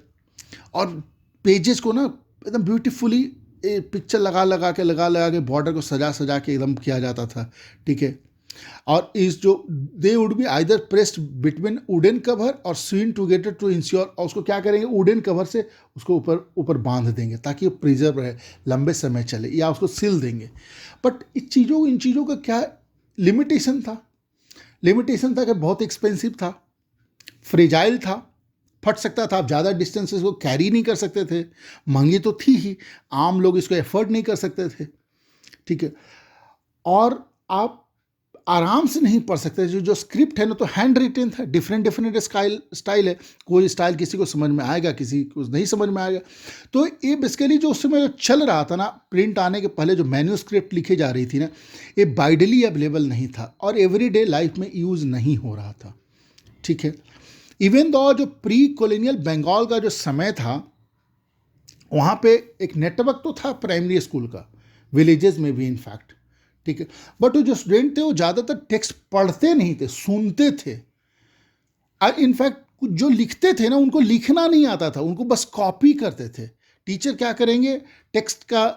और पेजेस को ना एकदम ब्यूटीफुली पिक्चर लगा के बॉर्डर को सजा के एकदम किया जाता था, ठीक है। और इस जो they would be either pressed between wooden cover और सीन टुगेदर टू इंश्योर, और उसको क्या करेंगे, वुडन कवर से उसको ऊपर बांध देंगे ताकि वो प्रिजर्व रहे, लंबे समय चले, या उसको सिल देंगे। बट इन चीज़ों का क्या लिमिटेशन था कि बहुत एक्सपेंसिव था, फ्रेजाइल था, फट सकता था, आप ज़्यादा डिस्टेंसेस को कैरी नहीं कर सकते थे, महंगी तो थी ही, आम लोग इसको एफर्ड नहीं कर सकते थे, ठीक है। और आप आराम से नहीं पढ़ सकते। जो स्क्रिप्ट है ना, तो हैंड रिटन था, डिफरेंट स्टाइल है, कोई स्टाइल किसी को समझ में आएगा, किसी को नहीं समझ में आएगा। तो ये बेसिकली जो उस समय जो चल रहा था ना, प्रिंट आने के पहले जो मैन्युस्क्रिप्ट लिखी जा रही थी ना, ये वाइडली अवेलेबल नहीं था और एवरीडे लाइफ में यूज़ नहीं हो रहा था, ठीक है। इवन दो जो प्री कॉलोनियल बंगाल का जो समय था, वहाँ पे एक नेटवर्क तो था प्राइमरी स्कूल का, विलेजेस में भी इनफैक्ट, ठीक है। बट वो जो स्टूडेंट थे वो ज़्यादातर टेक्स्ट पढ़ते नहीं थे, सुनते थे। और इनफैक्ट जो लिखते थे ना, उनको लिखना नहीं आता था, उनको बस कॉपी करते थे। टीचर क्या करेंगे, टेक्स्ट का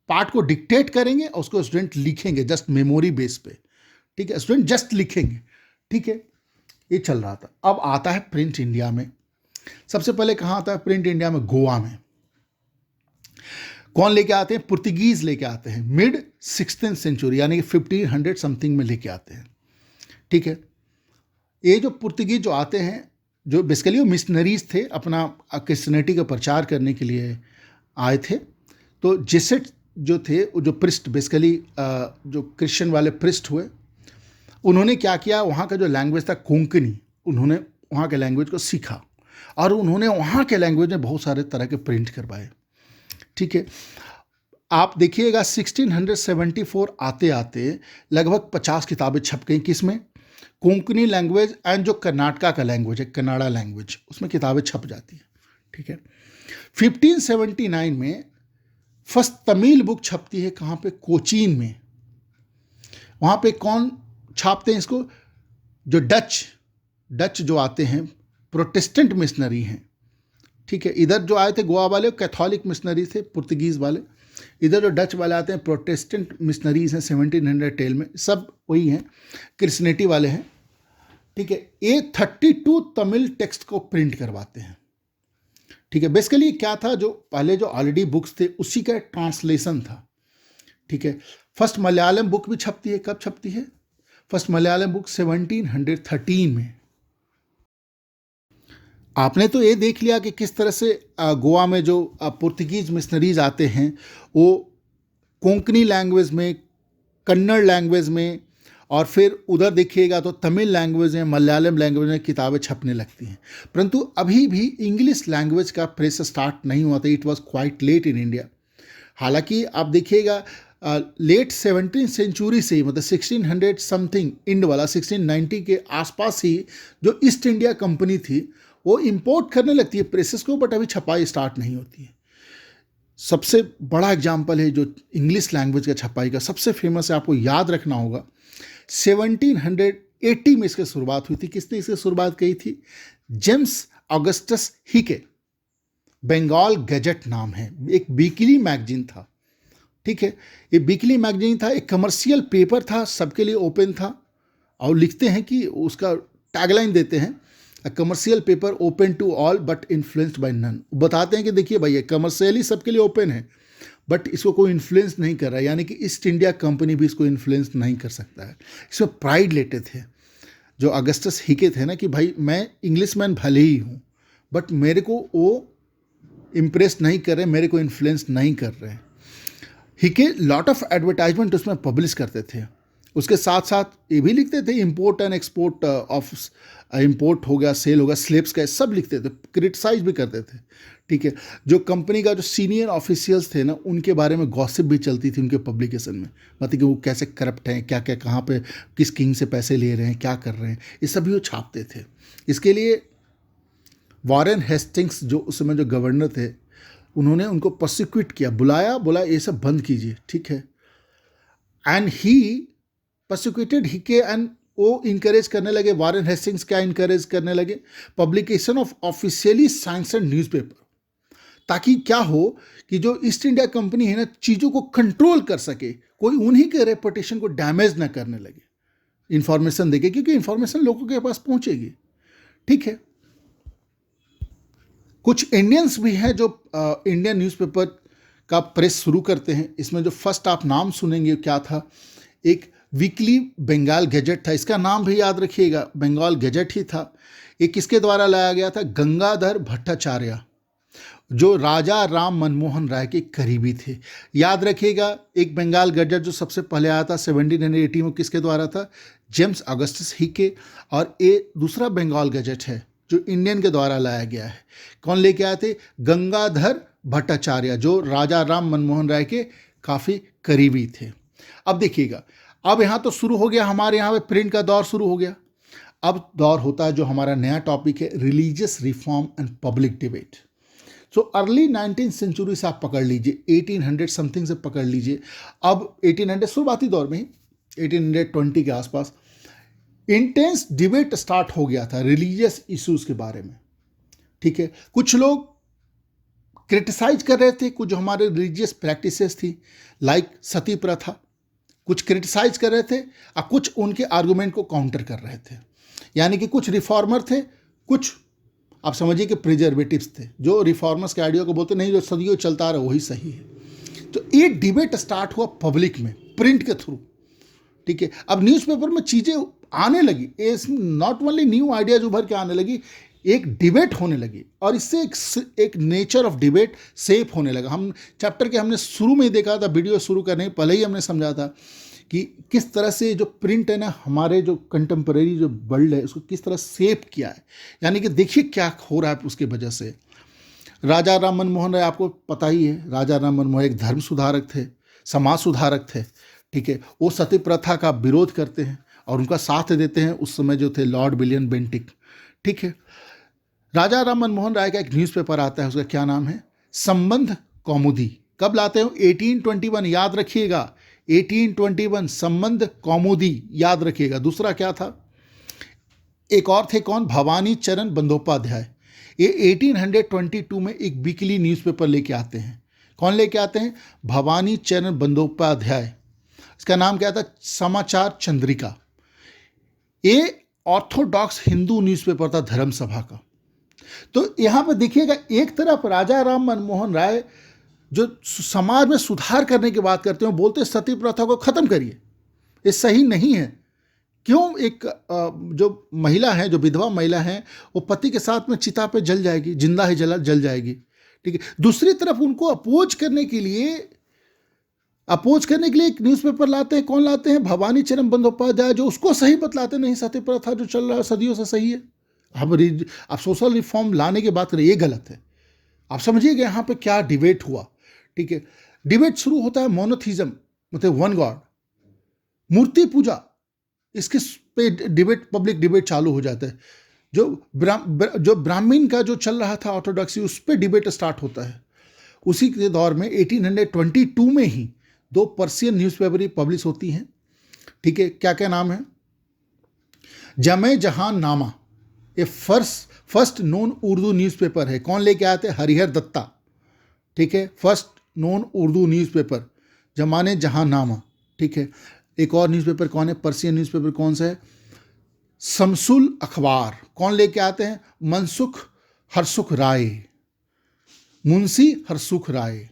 पार्ट को डिक्टेट करेंगे और उसको स्टूडेंट लिखेंगे जस्ट मेमोरी बेस पे, ठीक है। स्टूडेंट जस्ट लिखेंगे, ठीक है। ये चल रहा था। अब आता है प्रिंट इंडिया में। सबसे पहले कहाँ आता है प्रिंट इंडिया में, गोवा में। कौन लेके आते हैं, पुर्तगीज लेके आते हैं, मिड 16th सेंचुरी यानी कि 1500 समथिंग में लेके आते हैं, ठीक है। ये जो पुर्तगीज जो आते हैं, जो बेसिकली वो मिशनरीज थे, अपना क्रिश्चियनिटी का प्रचार करने के लिए आए थे। तो जेसेट जो थे, जो प्रिस्ट बेसिकली जो क्रिश्चियन वाले प्रिस्ट हुए, उन्होंने क्या किया, वहाँ का जो लैंग्वेज था कोंकणी, उन्होंने वहाँ के लैंग्वेज को सीखा और उन्होंने वहाँ के लैंग्वेज में बहुत सारे तरह के प्रिंट करवाए, ठीक है। आप देखिएगा 1674 आते आते लगभग 50 किताबें छप गई, किसमें, कोंकणी लैंग्वेज एंड जो कर्नाटका का लैंग्वेज है, कन्नाडा लैंग्वेज, उसमें किताबें छप जाती हैं, ठीक है। 1579 में फर्स्ट तमिल बुक छपती है, कहाँ पे, कोचीन में। वहाँ पे कौन छापते हैं इसको, जो डच जो आते हैं प्रोटेस्टेंट मिशनरी हैं, ठीक है। इधर जो आए थे गोवा वाले कैथोलिक मिशनरी थे, पुर्तगीज़ वाले। इधर जो डच वाले आते हैं प्रोटेस्टेंट मिशनरीज हैं 1710 में, सब वही हैं, क्रिश्चियनिटी वाले हैं, ठीक है। ये 32 तमिल टेक्स्ट को प्रिंट करवाते हैं, ठीक है। बेसिकली क्या था, जो पहले जो ऑलरेडी बुक्स थे उसी का ट्रांसलेशन था, ठीक है। फर्स्ट मलयालम बुक भी छपती है, कब छपती है? फर्स्ट मलयालम बुक 1713 में। आपने तो ये देख लिया कि किस तरह से गोवा में जो पुर्तगीज मिशनरीज आते हैं वो कोंकणी लैंग्वेज में, कन्नड़ लैंग्वेज में, और फिर उधर देखिएगा तो तमिल लैंग्वेज में, मलयालम लैंग्वेज में किताबें छपने लगती हैं। परंतु अभी भी इंग्लिश लैंग्वेज का प्रेस स्टार्ट नहीं हुआ था। It was quite late in India. हालांकि आप देखिएगा लेट 17th सेंचुरी से ही, मतलब 1600 समथिंग इंड वाला 1690 के आसपास ही जो ईस्ट इंडिया कंपनी थी वो इंपोर्ट करने लगती है प्रेसेस को, बट अभी छपाई स्टार्ट नहीं होती है। सबसे बड़ा एग्जाम्पल है जो इंग्लिश लैंग्वेज का छपाई का, सबसे फेमस है, आपको याद रखना होगा, 1780 में इसकी शुरुआत हुई थी। किसने इसकी शुरुआत की थी? जेम्स ऑगस्टस हिके। बंगाल गैजेट नाम है, एक वीकली मैगजीन था, ठीक है। ये वीकली मैगजीन था, एक कमर्शियल पेपर था, सबके लिए ओपन था, और लिखते हैं कि उसका टैगलाइन देते हैं, a commercial paper open to all but influenced by none. बताते हैं कि देखिए भैया कमर्शियली सबके लिए ओपन है, बट इसको कोई इन्फ्लुएंस नहीं कर रहा है, यानी कि ईस्ट इंडिया कंपनी भी इसको इन्फ्लुएंस नहीं कर सकता है। इसमें प्राइड लेते थे जो अगस्टस हिके थे ना, कि भाई मैं इंग्लिशमैन भले ही हूँ, बट मेरे को वो इम्प्रेस नहीं कर रहे, मेरे को इन्फ्लुएंस नहीं कर रहे हैं। हिके लॉट ऑफ एडवर्टाइजमेंट उसमें पब्लिश करते थे। उसके साथ साथ ये भी लिखते थे import and export of, import हो गया, सेल हो गया, स्लेब्स का, सब लिखते थे, क्रिटिसाइज भी करते थे, ठीक है। जो कंपनी का जो सीनियर ऑफिशियल्स थे ना, उनके बारे में गॉसिप भी चलती थी उनके पब्लिकेशन में, मतलब कि वो कैसे करप्ट हैं, क्या क्या कहाँ पे किस किंग से पैसे ले रहे हैं, क्या कर रहे हैं, ये सभी वो छापते थे। इसके लिए वॉरेन हेस्टिंग्स जो उस समय जो गवर्नर थे, उन्होंने उनको प्रोसिक्यूट किया, बुलाया, बोला ये सब बंद कीजिए, ठीक है। एंड ही प्रोसिक्यूटेड हिके, एंड वो इनकरेज करने लगे, वॉरेन हेस्टिंग्स क्या इनकरेज करने लगे, पब्लिकेशन ऑफ ऑफिशियली साइंसड न्यूज़पेपर, ताकि क्या हो कि जो ईस्ट इंडिया कंपनी है ना, चीज़ों को कंट्रोल कर सके, कोई उन्हीं के रेपुटेशन को डैमेज ना करने लगे, इंफॉर्मेशन देके, क्योंकि इंफॉर्मेशन लोगों के पास पहुंचेगी, ठीक है। कुछ इंडियंस भी हैं जो इंडियन न्यूज़पेपर का प्रेस शुरू करते हैं। इसमें जो फर्स्ट आप नाम सुनेंगे क्या था, एक वीकली बंगाल गैजेट था, इसका नाम भी याद रखिएगा, बंगाल गैजेट ही था। ये किसके द्वारा लाया गया था? गंगाधर भट्टाचार्य, जो राजा राम मनमोहन राय के करीबी थे। याद रखिएगा, एक बंगाल गैजेट जो सबसे पहले आया था 1780 में, किसके द्वारा था? जेम्स ऑगस्टस हिके। और ये दूसरा बंगाल गैजेट है जो इंडियन के द्वारा लाया गया है। कौन लेके आए थे? गंगाधर भट्टाचार्य, जो राजा राम मनमोहन राय के काफ़ी करीबी थे। अब देखिएगा, अब यहाँ तो शुरू हो गया, हमारे यहाँ पे प्रिंट का दौर शुरू हो गया। अब दौर होता है जो हमारा नया टॉपिक है, religious reform and public debate. So early 19th century से आप पकड़ लीजिए, 1800 समथिंग से पकड़ लीजिए। अब 1800 शुरुआती दौर में ही 1820 के आसपास इंटेंस डिबेट स्टार्ट हो गया था रिलीजियस इश्यूज के बारे में, ठीक है। कुछ लोग क्रिटिसाइज कर रहे थे कुछ जो हमारे रिलीजियस प्रैक्टिसेस थी, लाइक सती प्रथा, कुछ क्रिटिसाइज कर रहे थे और कुछ उनके आर्गुमेंट को काउंटर कर रहे थे। यानी कि कुछ रिफॉर्मर थे, कुछ आप समझिए कि प्रिजर्वेटिव्स थे, जो रिफॉर्मर्स के आइडिया को बोलते नहीं, जो सदियों चलता रहा वही सही है। तो ये डिबेट स्टार्ट हुआ पब्लिक में, प्रिंट के थ्रू, ठीक है। अब न्यूज़पेपर में चीज़ें आने लगी, नॉट ओनली न्यू आइडियाज उभर के आने लगी, एक डिबेट होने लगी, और इससे एक नेचर ऑफ डिबेट सेप होने लगा। हम चैप्टर के हमने शुरू में ही देखा था, वीडियो शुरू करने के पहले ही हमने समझा था कि किस तरह से जो प्रिंट है ना, हमारे जो कंटेम्परेरी जो वर्ल्ड है उसको किस तरह सेप किया है। यानी कि देखिए क्या हो रहा है उसकी वजह से। राजा राम मनमोहन राय, आपको पता ही है, राजा राम मनमोहन एक धर्म सुधारक थे, समाज सुधारक थे, ठीक है। वो सती प्रथा का विरोध करते हैं और उनका साथ देते हैं उस समय जो थे लॉर्ड विलियम बेंटिक, ठीक है। राजा राम मनमोहन राय का एक न्यूज़पेपर आता है, उसका क्या नाम है? संबंध कौमुदी। कब लाते हो? 1821, याद रखिएगा, 1821 संबंध कौमुदी, याद रखिएगा। दूसरा क्या था? एक और थे कौन, भवानी चरण बंदोपाध्याय। ये 1822 में एक वीकली न्यूज़पेपर लेके आते हैं। कौन लेके आते हैं? भवानी चरण बंदोपाध्याय। इसका नाम क्या था? समाचार चंद्रिका। ये ऑर्थोडॉक्स हिंदू न्यूज़पेपर था धर्म सभा का। तो यहाँ पर देखिएगा, एक तरफ राजा राम मनमोहन राय जो समाज में सुधार करने की बात करते हैं, बोलते सती प्रथा को खत्म करिए, ये सही नहीं है। क्यों? एक जो महिला है, जो विधवा महिला है, वो पति के साथ में चिता पे जल जाएगी, जिंदा ही जल जाएगी, ठीक है। दूसरी तरफ उनको अपोज करने के लिए एक न्यूज़पेपर लाते हैं। कौन लाते हैं? भवानी चरण बंदोपाध्याय, जो उसको सही बतलाते नहीं, सती प्रथा जो चल रहा है सदियों से सही है। आप सोशल रिफॉर्म लाने की बात करें, ये गलत है। आप समझिएगा यहाँ पे क्या डिबेट हुआ, ठीक है। डिबेट शुरू होता है मोनोथिज्म, मतलब वन गॉड, मूर्ति पूजा, इसके पे डिबेट, पब्लिक डिबेट चालू हो जाता है। जो ब्राह्मण का जो चल रहा था ऑर्थोडॉक्सी, उस पर डिबेट स्टार्ट होता है। उसी के दौर में 1822 में ही 2 पर्शियन न्यूज़पेपर पब्लिश होती हैं, ठीक है। क्या क्या नाम है? जमे जहान नामा, ये फर्स्ट नोन उर्दू न्यूज़पेपर है। कौन लेके आए थे? हरिहर दत्ता, ठीक है। फर्स्ट नोन उर्दू न्यूज़पेपर जमाने जहां नामा, ठीक है। एक और न्यूज़पेपर कौन है? पर्शियन न्यूज़पेपर कौन सा है? शमसुल अखबार। कौन लेके आते हैं? मनसुख हरसुख राय, मुंशी हरसुख राय।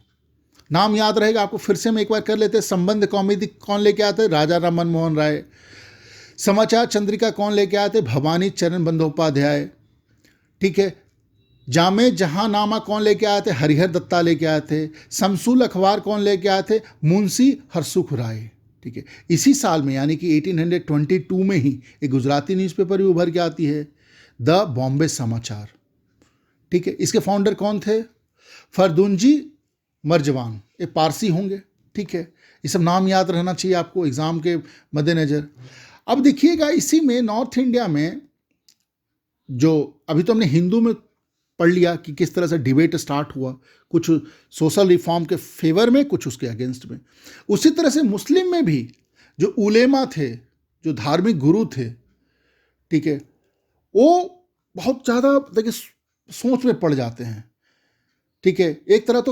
नाम याद रहेगा आपको, फिर से हम एक बार कर लेते हैं। संबंध कौमुदी कौन लेके आते हैं? राजा राम मनमोहन राय। समाचार चंद्रिका कौन लेके आते? भवानी चरण बंदोपाध्याय, ठीक है। जामे जहांनामा कौन लेके आए थे? हरिहर दत्ता लेके आए थे। शमसुल अखबार कौन लेके आए थे? मुंशी हरसुख राय, ठीक है। इसी साल में, यानी कि 1822 में ही एक गुजराती न्यूज़पेपर भी उभर के आती है, द बॉम्बे समाचार, ठीक है। इसके फाउंडर कौन थे? फरदुंजी मर्जवान, ये पारसी होंगे, ठीक है। ये सब नाम याद रहना चाहिए आपको एग्जाम के मद्देनज़र। अब देखिएगा, इसी में नॉर्थ इंडिया में जो अभी तो हमने हिंदू में पढ़ लिया कि किस तरह से डिबेट स्टार्ट हुआ, कुछ सोशल रिफॉर्म के फेवर में, कुछ उसके अगेंस्ट में। उसी तरह से मुस्लिम में भी जो उलेमा थे, जो धार्मिक गुरु थे, ठीक है, वो बहुत ज़्यादा देखिए सोच में पड़ जाते हैं, ठीक है। एक तरफ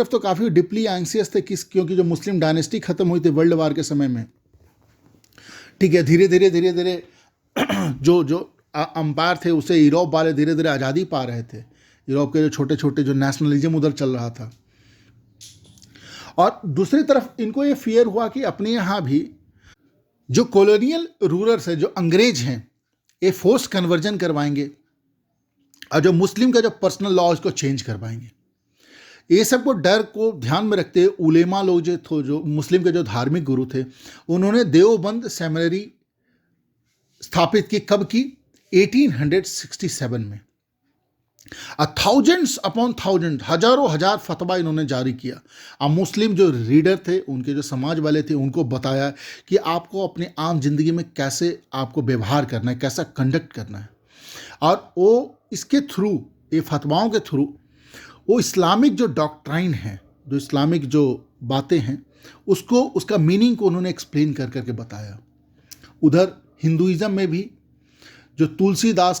तो काफ़ी डीपली एंग्सियस थे, क्योंकि जो मुस्लिम डायनेस्टी खत्म हुई थी वर्ल्ड वार के समय में, ठीक है। धीरे धीरे जो अंपायर थे, उसे यूरोप वाले धीरे धीरे आज़ादी पा रहे थे। यूरोप के जो छोटे छोटे जो नेशनलिज्म उधर चल रहा था, और दूसरी तरफ इनको ये फियर हुआ कि अपने यहाँ भी जो कॉलोनियल रूलर्स है, जो अंग्रेज हैं, ये फोर्स कन्वर्जन करवाएंगे, और जो मुस्लिम का जो पर्सनल लॉ उसको चेंज करवाएंगे। ये सबको डर को ध्यान में रखते हुए उलेमा लोग जो मुस्लिम के जो धार्मिक गुरु थे, उन्होंने देवबंद सेमिनरी स्थापित की। कब की? 1867 में। थाउजेंड्स अपॉन थाउजेंड, हजारों हजार फतवा इन्होंने जारी किया। अब मुस्लिम जो रीडर थे, उनके जो समाज वाले थे, उनको बताया कि आपको अपने आम जिंदगी में कैसे आपको व्यवहार करना है, कैसा कंडक्ट करना है। और वो इसके थ्रू, ये फतवाओं के थ्रू, वो इस्लामिक जो डॉक्ट्राइन है, जो इस्लामिक जो बातें हैं, उसका मीनिंग को उन्होंने एक्सप्लेन कर करके बताया। उधर हिंदुइज्म में भी जो तुलसीदास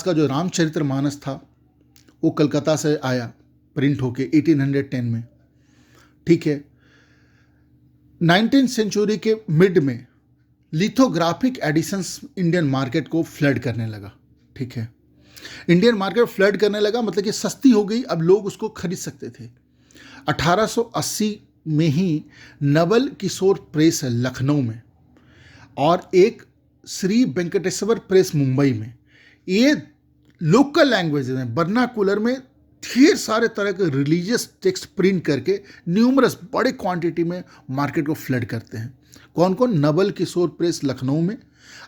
का जो रामचरितमानस था, वो कलकत्ता से आया प्रिंट होके 1810 में, ठीक है। 19th सेंचुरी के मिड में लिथोग्राफिक एडिशंस इंडियन मार्केट को फ्लड करने लगा, ठीक है। इंडियन मार्केट फ्लड करने लगा, मतलब कि सस्ती हो गई, अब लोग उसको खरीद सकते थे। 1880 में ही नवल किशोर प्रेस है लखनऊ में, और एक श्री वेंकटेश्वर प्रेस मुंबई में, ये लोकल लैंग्वेज में, वर्नाकुलर में ढेर सारे तरह के रिलीजियस टेक्स्ट प्रिंट करके न्यूमरस बड़े क्वांटिटी में मार्केट को फ्लड करते हैं। कौन कौन? नवल किशोर प्रेस लखनऊ में,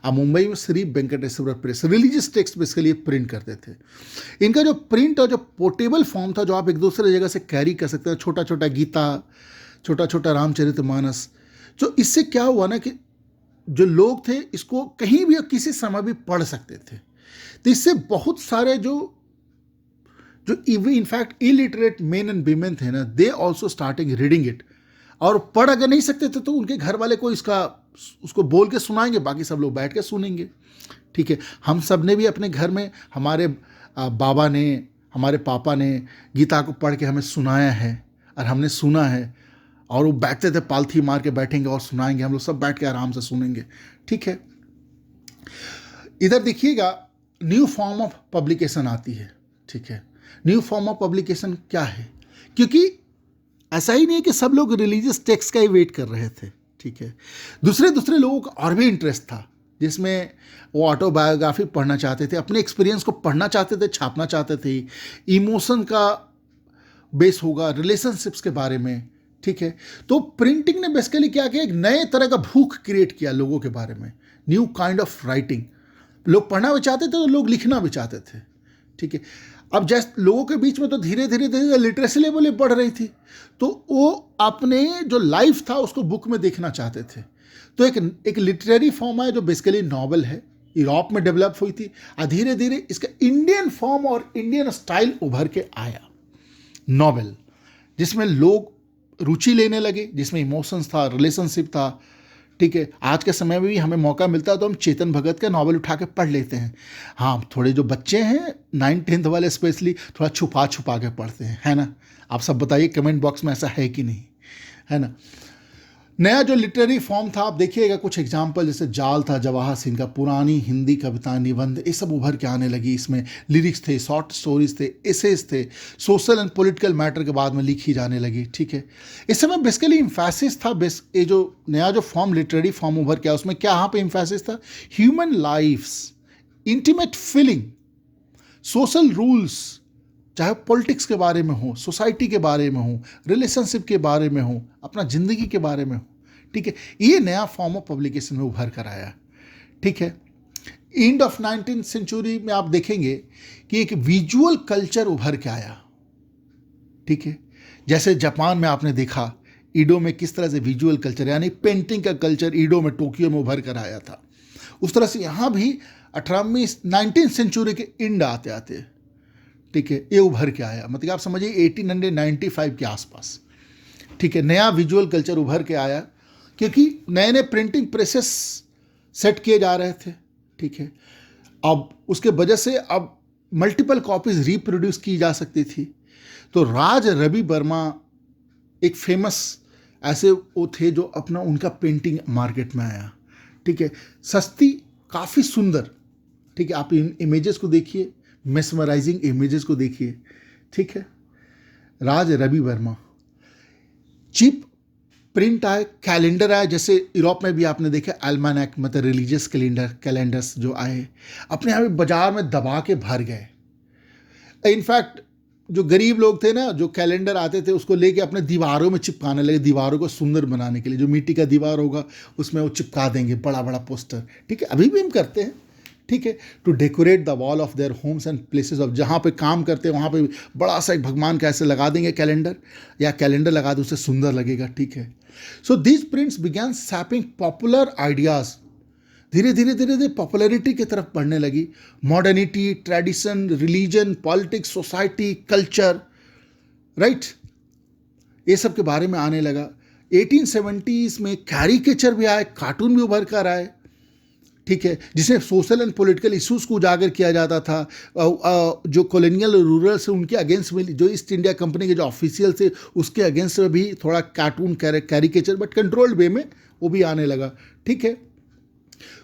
और मुंबई में Shri Venkateshwar press religious text basically print करते थे। इनका जो प्रिंट और जो पोर्टेबल फॉर्म था, जो आप एक दूसरे जगह से कैरी कर सकते हैं, छोटा छोटा गीता, छोटा छोटा रामचरितमानस, जो इससे क्या हुआ ना कि जो लोग थे इसको कहीं भी किसी समय भी पढ़ सकते थे। तो इससे बहुत सारे जो in fact illiterate main and women थे ना, they also starting reading it. और पढ़ अगर नहीं सकते थे तो उनके घर वाले को इसका उसको बोल के सुनाएंगे, बाकी सब लोग बैठ के सुनेंगे। ठीक है, हम सब ने भी अपने घर में हमारे बाबा ने, हमारे पापा ने गीता को पढ़ के हमें सुनाया है और हमने सुना है, और वो बैठते थे पालथी मार के बैठेंगे और सुनाएंगे, हम लोग सब बैठ के आराम से सुनेंगे। ठीक है, इधर देखिएगा न्यू फॉर्म ऑफ पब्लिकेशन आती है। ठीक है, न्यू फॉर्म ऑफ पब्लिकेशन क्या है? क्योंकि ऐसा ही नहीं है कि सब लोग रिलीजियस टेक्स्ट का ही वेट कर रहे थे। ठीक है, दूसरे लोगों का और भी इंटरेस्ट था, जिसमें वो ऑटोबायोग्राफी पढ़ना चाहते थे, अपने एक्सपीरियंस को पढ़ना चाहते थे, छापना चाहते थे, इमोशन का बेस होगा, रिलेशनशिप्स के बारे में। ठीक है, तो प्रिंटिंग ने बेसिकली क्या किया, एक नए तरह का भूख क्रिएट किया लोगों के बारे में, न्यू काइंड ऑफ राइटिंग। लोग पढ़ना भी चाहते थे तो लोग लिखना भी चाहते थे। ठीक है, अब जैसे लोगों के बीच में तो धीरे धीरे लिटरेसी लेवल बढ़ रही थी, तो वो अपने जो लाइफ था उसको बुक में देखना चाहते थे। तो एक लिटरेरी फॉर्म है जो बेसिकली नॉवल है, यूरोप में डेवलप हुई थी, और धीरे धीरे इसका इंडियन फॉर्म और इंडियन स्टाइल उभर के आया, नॉवल, जिसमें लोग रुचि लेने लगे, जिसमें इमोशंस था, रिलेशनशिप था। ठीक है, आज के समय में भी हमें मौका मिलता है तो हम चेतन भगत का नॉवल उठा के पढ़ लेते हैं। हाँ, थोड़े जो बच्चे हैं 9th-10th वाले स्पेशली थोड़ा छुपा छुपा के पढ़ते हैं, है ना? आप सब बताइए कमेंट बॉक्स में, ऐसा है कि नहीं, है ना? नया जो लिटरेरी फॉर्म था, आप देखिएगा कुछ एग्जाम्पल, जैसे जाल था जवाहर सिंह का, पुरानी हिंदी कविता, निबंध, ये सब उभर के आने लगी। इसमें लिरिक्स थे, शॉर्ट स्टोरीज थे, एसेज थे, सोशल एंड पॉलिटिकल मैटर के बाद में लिखी जाने लगी। ठीक है, इस समय बेसिकली इम्फेसिस था, ये जो नया जो फॉर्म, लिटरेरी फॉर्म उभर के आया, उसमें क्या यहाँ पे इम्फेसिस था? Human lifes, intimate feeling, social rules, चाहे पॉलिटिक्स के बारे में हो, सोसाइटी के बारे में हो, रिलेशनशिप के बारे में हो, अपना जिंदगी के बारे में हो। ठीक है, ये नया फॉर्म ऑफ पब्लिकेशन में उभर कर आया। ठीक है, एंड ऑफ 19th सेंचुरी में आप देखेंगे कि एक विजुअल कल्चर उभर के आया। ठीक है, जैसे जापान में आपने देखा ईडो में किस तरह से विजुअल कल्चर यानी पेंटिंग का कल्चर ईडो में, टोक्यो में उभर कर आया था, उस तरह से यहाँ भी 19th सेंचुरी के एंड आते आते, ठीक है, ये उभर के आया। मतलब आप समझिए 1895 के आसपास। ठीक है, नया विजुअल कल्चर उभर के आया, क्योंकि नए नए प्रिंटिंग प्रेसेस सेट किए जा रहे थे। ठीक है, अब उसके वजह से अब मल्टीपल कॉपीज रिप्रोड्यूस की जा सकती थी। तो राज रवि वर्मा एक फेमस ऐसे वो थे जो अपना उनका पेंटिंग मार्केट में आया। ठीक है, सस्ती, काफ़ी सुंदर। ठीक है, आप इन इमेजेस को देखिए, मेस्मराइजिंग इमेजेस को देखिए। ठीक है, राज रवि वर्मा, चीप प्रिंट आए, कैलेंडर आए, जैसे यूरोप में भी आपने देखा एल्मानैक, मतलब रिलीजियस कैलेंडर्स जो आए, अपने यहाँ बाजार में दबा के भर गए। इनफैक्ट जो गरीब लोग थे ना, जो कैलेंडर आते थे उसको लेके अपने दीवारों में चिपकाने लगे, दीवारों को सुंदर बनाने के लिए। जो मिट्टी का दीवार होगा उसमें वो चिपका देंगे बड़ा बड़ा पोस्टर। ठीक है, अभी भी हम करते हैं। ठीक है, to decorate the wall of their homes and places of, जहाँ पे काम करते हैं वहाँ पे बड़ा सा एक भगवान का ऐसे लगा देंगे कैलेंडर, या कैलेंडर लगा दे, उससे सुंदर लगेगा। ठीक है, so these prints began shaping popular ideas, धीरे धीरे पॉपुलैरिटी की तरफ बढ़ने लगी। Modernity, tradition, religion, politics, society, culture, right, ये सब के बारे में आने लगा। 1870s में कैरिकेचर भी आए, कार्टून भी उभर कर आए। ठीक है, जिसमें सोशल एंड पॉलिटिकल इश्यूज को उजागर किया जाता था। जो कॉलोनियल रूरल से उनके अगेंस्ट में, जो ईस्ट इंडिया कंपनी के जो ऑफिशियल थे उसके अगेंस्ट में भी थोड़ा cartoon, caricature, but controlled way में वो भी आने लगा। ठीक है,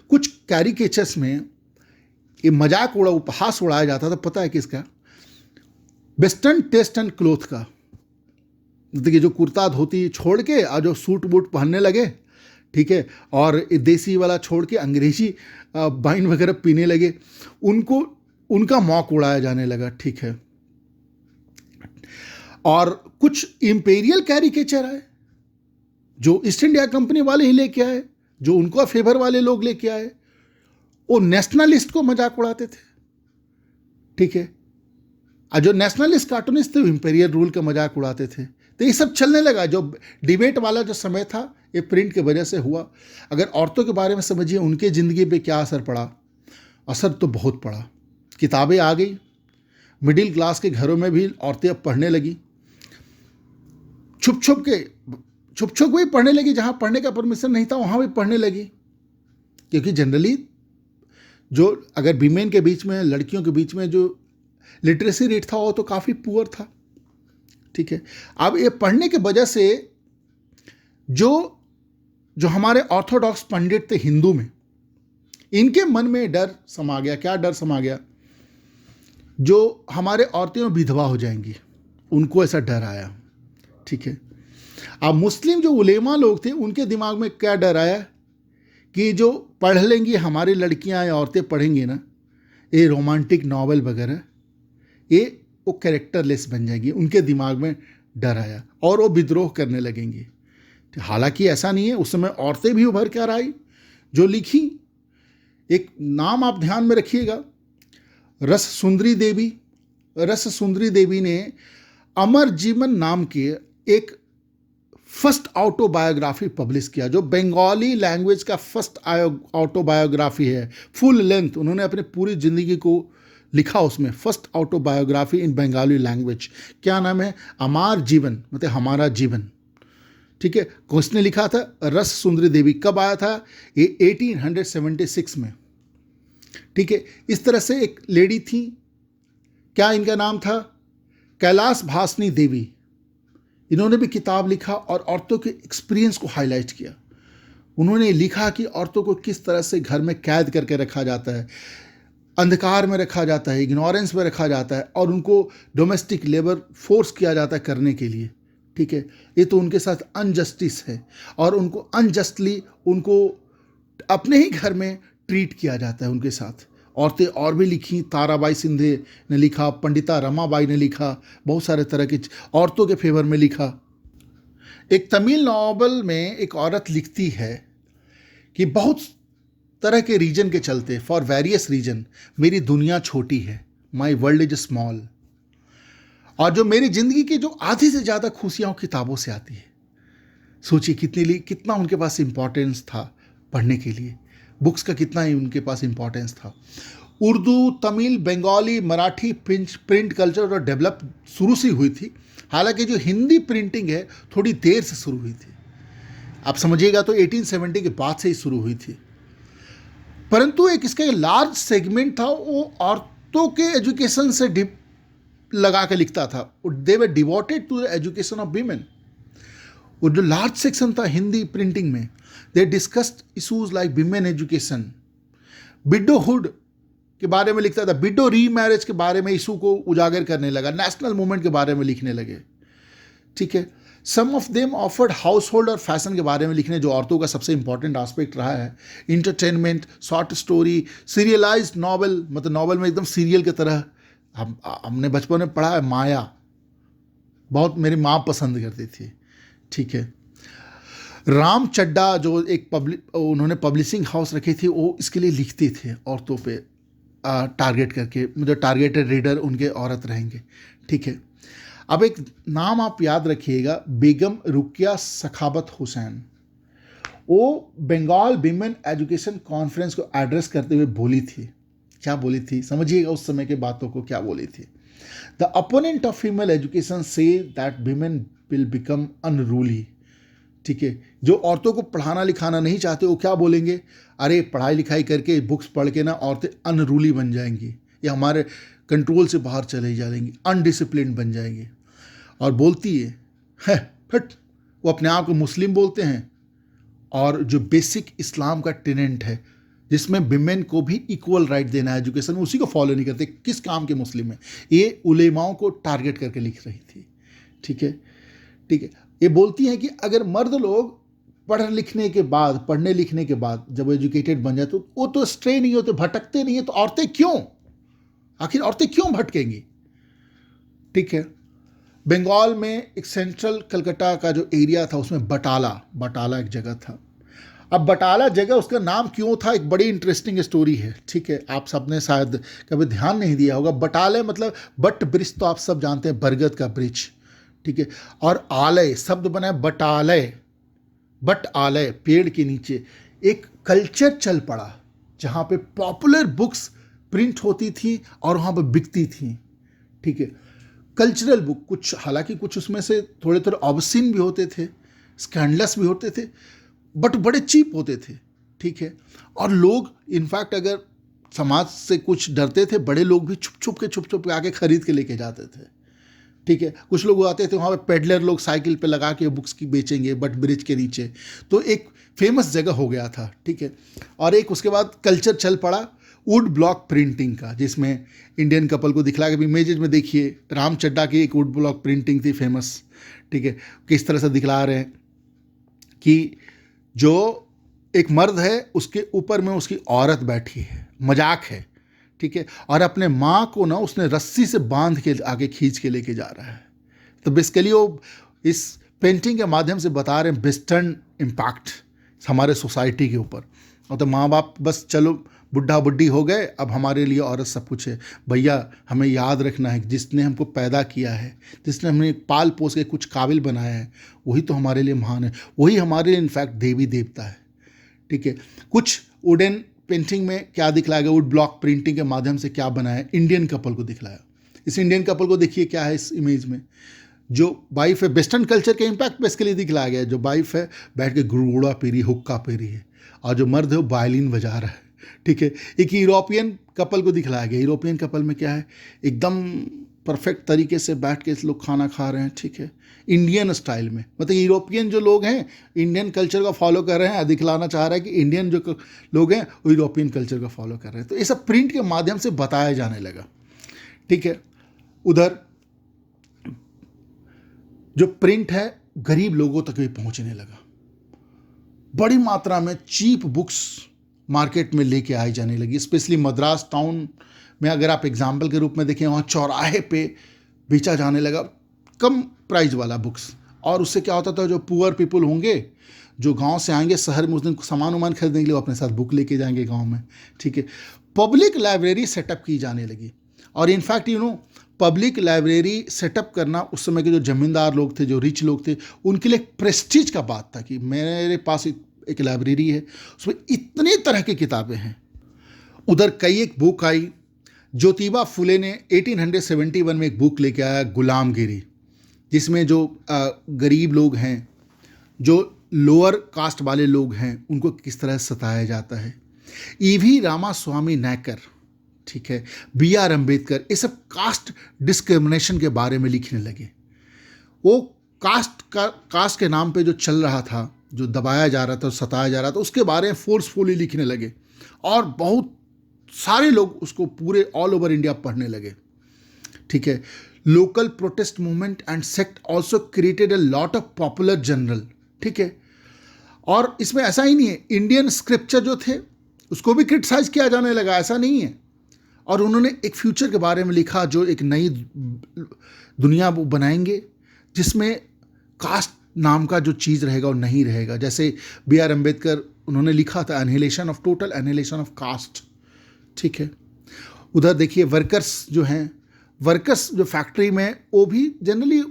कुछ कैरिकेचर्स में ये मजाक उपहास उड़ाया जाता था, पता है किसका? वेस्टर्न टेस्ट एंड क्लोथ का। देखिए, जो कुर्ता धोती छोड़ के और जो सूट बूट पहनने लगे, ठीक है, और देसी वाला छोड़ के अंग्रेजी वाइन वगैरह पीने लगे, उनका मौक उड़ाया जाने लगा। ठीक है, और कुछ इंपेरियल कैरिकेचर आए जो ईस्ट इंडिया कंपनी वाले ही लेके आए, जो उनको फेवर वाले लोग लेके आए। वो नेशनलिस्ट को मजाक उड़ाते थे। ठीक है, और जो नेशनलिस्ट कार्टूनिस्ट थे वो इंपेरियल रूल का मजाक उड़ाते थे। तो ये सब चलने लगा। जो डिबेट वाला जो समय था ये प्रिंट की वजह से हुआ। अगर औरतों के बारे में समझिए, उनके ज़िंदगी पे क्या असर पड़ा। असर तो बहुत पड़ा। किताबें आ गई, मिडिल क्लास के घरों में भी औरतें अब पढ़ने लगी। छुप छुप छुप भी पढ़ने लगी, जहाँ पढ़ने का परमिशन नहीं था वहाँ भी पढ़ने लगी, क्योंकि जनरली जो अगर वीमेन के बीच में, लड़कियों के बीच में जो लिटरेसी रेट था वो तो काफ़ी पुअर था। ठीक है, अब ये पढ़ने के वजह से जो हमारे ऑर्थोडॉक्स पंडित थे हिंदू में, इनके मन में डर समा गया। क्या डर समा गया? जो हमारे औरतें विधवा हो जाएंगी, उनको ऐसा डर आया। ठीक है, अब मुस्लिम जो उलेमा लोग थे उनके दिमाग में क्या डर आया कि जो पढ़ लेंगी हमारी लड़कियां या औरतें पढ़ेंगी ना, ये रोमांटिक नावल वगैरह, ये वो कैरेक्टरलेस बन जाएंगी। उनके दिमाग में डर आया और वो विद्रोह करने लगेंगी। हालांकि ऐसा नहीं है, उस समय औरतें भी उभर कर आई जो लिखी। एक नाम आप ध्यान में रखिएगा, रस सुंदरी देवी। रस सुंदरी देवी ने अमर जीवन नाम के एक फर्स्ट ऑटोबायोग्राफी पब्लिश किया, जो बंगाली लैंग्वेज का फर्स्ट ऑटोबायोग्राफी है, फुल लेंथ। उन्होंने अपनी पूरी जिंदगी को लिखा उसमें, फर्स्ट ऑटोबायोग्राफी इन बंगाली लैंग्वेज। क्या नाम है? अमर जीवन, मतलब हमारा जीवन। ठीक है, किसने लिखा था? रस सुंदरी देवी। कब आया था? ये 1876 में। ठीक है, इस तरह से एक लेडी थी, क्या इनका नाम था? कैलाश भासनी देवी। इन्होंने भी किताब लिखा और औरतों के एक्सपीरियंस को हाईलाइट किया। उन्होंने लिखा कि औरतों को किस तरह से घर में कैद करके रखा जाता है, अंधकार में रखा जाता है, इग्नोरेंस में रखा जाता है, और उनको डोमेस्टिक लेबर फोर्स किया जाता है करने के लिए। ठीक है, ये तो उनके साथ अनजस्टिस है, और उनको अनजस्टली उनको अपने ही घर में ट्रीट किया जाता है उनके साथ। औरतें और भी लिखी, ताराबाई सिंधे ने लिखा, पंडिता रमाबाई ने लिखा, बहुत सारे तरह की औरतों के फेवर में लिखा। एक तमिल नॉवल में एक औरत लिखती है कि बहुत तरह के रीजन के चलते, फॉर वेरियस रीजन, मेरी दुनिया छोटी है, माई वर्ल्ड इज स्मॉल, और जो मेरी जिंदगी की जो आधी से ज़्यादा खुशियाँ किताबों से आती है। सोचिए कितना उनके पास इंपॉर्टेंस था पढ़ने के लिए, बुक्स का कितना ही उनके पास इंपॉर्टेंस था। उर्दू, तमिल, बंगाली, मराठी प्रिंट कल्चर और डेवलप शुरू से हुई थी। हालांकि जो हिंदी प्रिंटिंग है थोड़ी देर से शुरू हुई थी, आप समझिएगा तो 1870 के बाद से ही शुरू हुई थी। परंतु एक इसका लार्ज सेगमेंट था, वो औरतों के एजुकेशन से लगा के लिखता था। They were devoted to the education of women. वो जो लार्ज सेक्शन था हिंदी प्रिंटिंग में, they discussed issues like women education, widowhood के बारे में लिखता था, विडो री मैरिज के बारे में इशू को उजागर करने लगा, नेशनल मूवमेंट के बारे में लिखने लगे। ठीक है, some of them offered household और फैशन के बारे में लिखने, जो औरतों का सबसे इंपॉर्टेंट एस्पेक्ट रहा है। Entertainment, short story, serialised novel, मतलब नॉवल में एकदम सीरियल की तरह। हमने बचपन में पढ़ा है माया, बहुत मेरी माँ पसंद करती थी। ठीक है, राम चड्डा जो एक उन्होंने पब्लिशिंग हाउस रखी थी, वो इसके लिए लिखते थे औरतों पे टारगेट करके, जो टारगेटेड रीडर उनके औरत रहेंगे। ठीक है, अब एक नाम आप याद रखिएगा, बेगम रुकिया सखावत हुसैन। वो बंगाल विमेन एजुकेशन कॉन्फ्रेंस को एड्रेस करते हुए बोली थी। क्या बोली थी? समझिएगा उस समय की बातों को, क्या बोली थी। The opponent of female education say that women will become unruly. ठीक है, जो औरतों को पढ़ाना लिखाना नहीं चाहते वो क्या बोलेंगे? अरे पढ़ाई लिखाई करके, बुक्स पढ़ के ना औरतें अनरूली बन जाएंगी, या हमारे कंट्रोल से बाहर चले जाएंगी, अनडिसिप्लिन बन जाएंगी। और बोलती है फट, वो अपने आप को मुस्लिम बोलते हैं, और जो बेसिक इस्लाम का टेनेंट है जिसमें विमेन को भी इक्वल राइट देना है एजुकेशन में, उसी को फॉलो नहीं करते। किस काम के मुस्लिम है? ये उलेमाओं को टारगेट करके लिख रही थी। ठीक है, ठीक है, ये बोलती हैं कि अगर मर्द लोग पढ़ने लिखने के बाद जब एजुकेटेड बन जाए तो वो तो स्ट्रे नहीं होते, भटकते नहीं है, तो औरतें क्यों, आखिर औरतें क्यों भटकेंगी? ठीक है, बंगाल में एक सेंट्रल कलकत्ता का जो एरिया था उसमें बटाला एक जगह था। अब बटाला जगह उसका नाम क्यों था, एक बड़ी इंटरेस्टिंग स्टोरी है। ठीक है, आप सबने शायद कभी ध्यान नहीं दिया होगा। बटाले मतलब बट ब्रिज तो आप सब जानते हैं, बरगद का ब्रिज। ठीक है, और आलय शब्द बना है बटालय, बट आलय पेड़ के नीचे एक कल्चर चल पड़ा जहाँ पे पॉपुलर बुक्स प्रिंट होती थी और वहाँ पे बिकती थी। ठीक है, कल्चरल बुक, कुछ हालांकि कुछ उसमें से थोड़े ऑब्सीन भी होते थे, स्कैंडलस भी होते थे, बट बड़े चीप होते थे, ठीक है। और लोग इनफैक्ट अगर समाज से कुछ डरते थे, बड़े लोग भी छुप छुप के आके खरीद के लेके जाते थे, ठीक है। कुछ लोग आते थे वहाँ पे, पेडलर लोग साइकिल पे लगा के बुक्स की बेचेंगे बट ब्रिज के नीचे, तो एक फेमस जगह हो गया था, ठीक है। और एक उसके बाद कल्चर चल पड़ा वुड ब्लॉक प्रिंटिंग का, जिसमें इंडियन कपल को दिखला के, इमेजेस में देखिए राम चड्डा की एक वुड ब्लॉक प्रिंटिंग थी फेमस, ठीक है। किस तरह से दिखला रहे हैं कि जो एक मर्द है उसके ऊपर में उसकी औरत बैठी है, मजाक है, ठीक है। और अपने माँ को ना उसने रस्सी से बांध के आगे खींच के लेके जा रहा है। तो बेसिकली वो इस पेंटिंग के माध्यम से बता रहे हैं वेस्टर्न इम्पैक्ट हमारे सोसाइटी के ऊपर। और तो माँ बाप बस चलो बुढ़ा बुढ़ी हो गए, अब हमारे लिए औरत सब कुछ है। भैया हमें याद रखना है जिसने हमको पैदा किया है, जिसने हमें पाल पोस के कुछ काबिल बनाया है, वही तो हमारे लिए महान है, वही हमारे लिए इनफैक्ट देवी देवता है, ठीक है। कुछ वुडन पेंटिंग में क्या दिखलाया गया, वुड ब्लॉक प्रिंटिंग के माध्यम से क्या बनाया, इंडियन कपल को दिखलाया। इस इंडियन कपल को देखिए क्या है इस इमेज में, जो वाइफ है, वेस्टर्न कल्चर के इम्पैक्ट पे इसके लिए दिखलाया गया है। जो वाइफ है बैठ के गुड़गुड़ा पी रही, हुक्का पी रही है, और जो मर्द है वो वायलिन बजा रहा है, ठीक है। एक यूरोपियन कपल को दिखलाया गया। यूरोपियन कपल में क्या है, एकदम परफेक्ट तरीके से बैठ के इस लोग खाना खा रहे हैं, ठीक है, इंडियन स्टाइल में। मतलब यूरोपियन जो लोग हैं इंडियन कल्चर का फॉलो कर रहे हैं, दिखलाना चाह रहा है कि इंडियन जो लोग हैं वो यूरोपियन कल्चर का फॉलो कर रहे हैं। तो ये सब प्रिंट के माध्यम से बताया जाने लगा, ठीक है। उधर जो प्रिंट है गरीब लोगों तक भी पहुंचने लगा, बड़ी मात्रा में चीप बुक्स मार्केट में लेके आई जाने लगी। स्पेशली मद्रास टाउन में अगर आप एग्जाम्पल के रूप में देखें, वहाँ चौराहे पे बेचा जाने लगा कम प्राइस वाला बुक्स। और उससे क्या होता था, जो पुअर पीपल होंगे जो गांव से आएंगे शहर में उस दिन सामान वामान खरीदने के लिए, वो अपने साथ बुक लेके जाएंगे गांव में, ठीक है। पब्लिक लाइब्रेरी सेटअप की जाने लगी। और इनफैक्ट पब्लिक लाइब्रेरी सेटअप करना उस समय के जो जमींदार लोग थे, जो रिच लोग थे, उनके लिए एक प्रेस्टीज का बात था कि मेरे पास एक लाइब्रेरी है, उसमें इतनी तरह की किताबें हैं। उधर कई एक बुक आई। ज्योतिबा फुले ने 1871 में एक बुक लेके आया, गुलामगिरी, जिसमें जो गरीब लोग हैं, जो लोअर कास्ट वाले लोग हैं, उनको किस तरह सताया जाता है। ईवी रामास्वामी नायकर, ठीक है, बी आर अम्बेडकर, ये सब कास्ट डिस्क्रिमिनेशन के बारे में लिखने लगे। वो कास्ट के नाम पे जो चल रहा था, जो दबाया जा रहा था, सताया जा रहा था, उसके बारे में फोर्सफुली लिखने लगे। और बहुत सारे लोग उसको पूरे ऑल ओवर इंडिया पढ़ने लगे, ठीक है। Local protest movement and sect also created a lot of popular general, ठीक है। और इसमें ऐसा ही नहीं है, इंडियन स्क्रिप्चर जो थे उसको भी क्रिटिसाइज किया जाने लगा, ऐसा नहीं है। और उन्होंने एक फ्यूचर के बारे में लिखा, जो एक नई दुनिया वो बनाएंगे जिसमें कास्ट नाम का जो चीज़ रहेगा वो नहीं रहेगा। जैसे बी आर अम्बेडकर, उन्होंने लिखा था annihilation of total annihilation of caste, ठीक है। उधर देखिए वर्कर्स जो हैं, वर्कर्स जो फैक्ट्री में, वो भी जनरली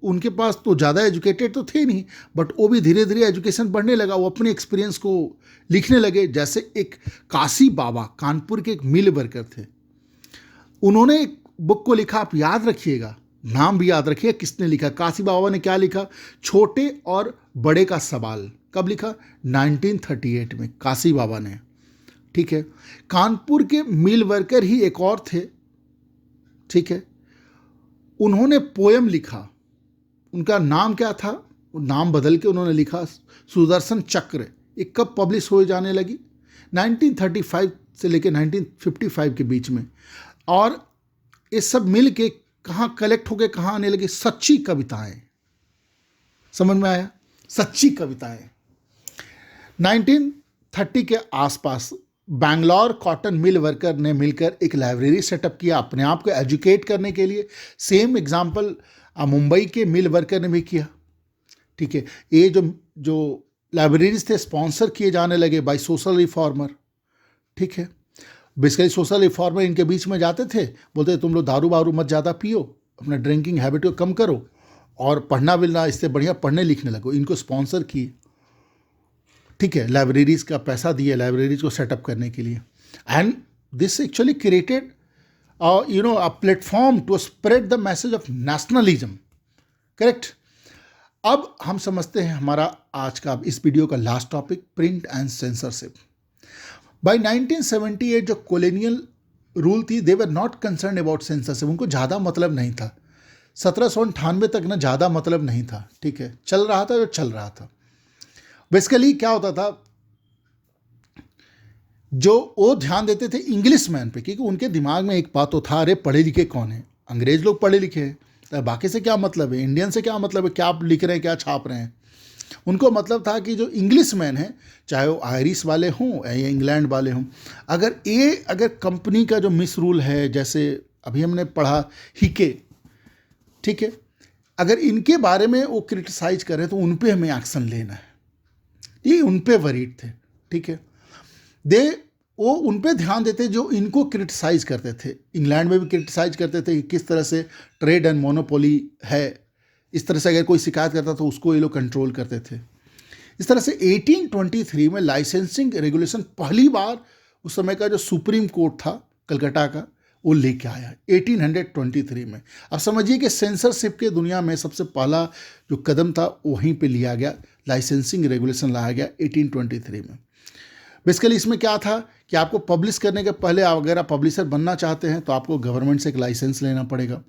उनके पास तो ज़्यादा एजुकेटेड तो थे नहीं, बट वो भी धीरे धीरे एजुकेशन बढ़ने लगा, वो अपने एक्सपीरियंस को लिखने लगे। जैसे एक काशी बाबा, कानपुर के एक मिल वर्कर थे, उन्होंने एक बुक को लिखा, आप याद रखिएगा, नाम भी याद रखिए किसने लिखा। काशी बाबा ने क्या लिखा, छोटे और बड़े का सवाल। कब लिखा, 1938 में काशी बाबा ने, ठीक है। कानपुर के मिल वर्कर ही एक और थे, ठीक है, उन्होंने पोयम लिखा। उनका नाम क्या था, नाम बदल के उन्होंने लिखा सुदर्शन चक्र। ये कब पब्लिश हो जाने लगी, 1935 से लेकर 1955 के बीच में। और ये सब मिल के कहाँ कलेक्ट हो गए, कहाँ आने लगे, सच्ची कविताएं। समझ में आया, सच्ची कविताएं। 1930 के आसपास बैंगलोर कॉटन मिल वर्कर ने मिलकर एक लाइब्रेरी सेटअप किया अपने आप को एजुकेट करने के लिए। सेम एग्जाम्पल मुंबई के मिल वर्कर ने भी किया, ठीक है। ये जो लाइब्रेरीज थे स्पॉन्सर किए जाने लगे बाय सोशल रिफॉर्मर, ठीक है। बेसिकली सोशल रिफॉर्मर इनके बीच में जाते थे, बोलते तुम लोग दारू वारू मत ज़्यादा पियो, अपना ड्रिंकिंग हैबिट को कम करो, और पढ़ना मिलना इससे बढ़िया पढ़ने लिखने लगो। इनको स्पॉन्सर किए, ठीक है, लाइब्रेरीज का पैसा दिए लाइब्रेरीज को सेटअप करने के लिए। And this actually created a platform to spread the message of nationalism, correct. अब हम समझते हैं हमारा आज का इस वीडियो का last topic, print and censorship. By 1978 जो कॉलोनियल रूल थी, they were not concern about censorship, उनको ज़्यादा मतलब नहीं था। 1798 तक ना ज़्यादा मतलब नहीं था, ठीक है, चल रहा था जो चल रहा था। बेसिकली क्या होता था, जो वो ध्यान देते थे इंग्लिश मैन पे, क्योंकि उनके दिमाग में एक बात तो था, अरे पढ़े लिखे कौन है, अंग्रेज लोग पढ़े लिखे हैं, तो बाकी से क्या मतलब है, इंडियन से क्या मतलब है, क्या आप लिख रहे हैं, क्या छाप रहे हैं। उनको मतलब था कि जो इंग्लिश मैन है, चाहे वो आयरिश वाले हों या इंग्लैंड वाले हों, अगर कंपनी का जो मिस रूल है, जैसे अभी हमने पढ़ा हिके, ठीक है, अगर इनके बारे में वो क्रिटिसाइज करें तो उन पे हमें एक्शन लेना है। ये उन पे वरीड थे, ठीक है। वो उन पे ध्यान देते जो इनको क्रिटिसाइज करते थे। इंग्लैंड में भी क्रिटिसाइज करते थे कि किस तरह से ट्रेड एंड मोनोपोली है, इस तरह से अगर कोई शिकायत करता तो उसको ये लोग कंट्रोल करते थे। इस तरह से 1823 में लाइसेंसिंग रेगुलेशन पहली बार उस समय का जो सुप्रीम कोर्ट था कलकत्ता का, वो लेके आया 1823 में। अब समझिए कि सेंसरशिप के दुनिया में सबसे पहला जो कदम था वहीं पे लिया गया, लाइसेंसिंग रेगुलेशन लाया गया 1823 में। बेसिकली इसमें क्या था कि आपको पब्लिश करने के पहले अगर आप पब्लिशर बनना चाहते हैं तो आपको गवर्नमेंट से एक लाइसेंस लेना पड़ेगा।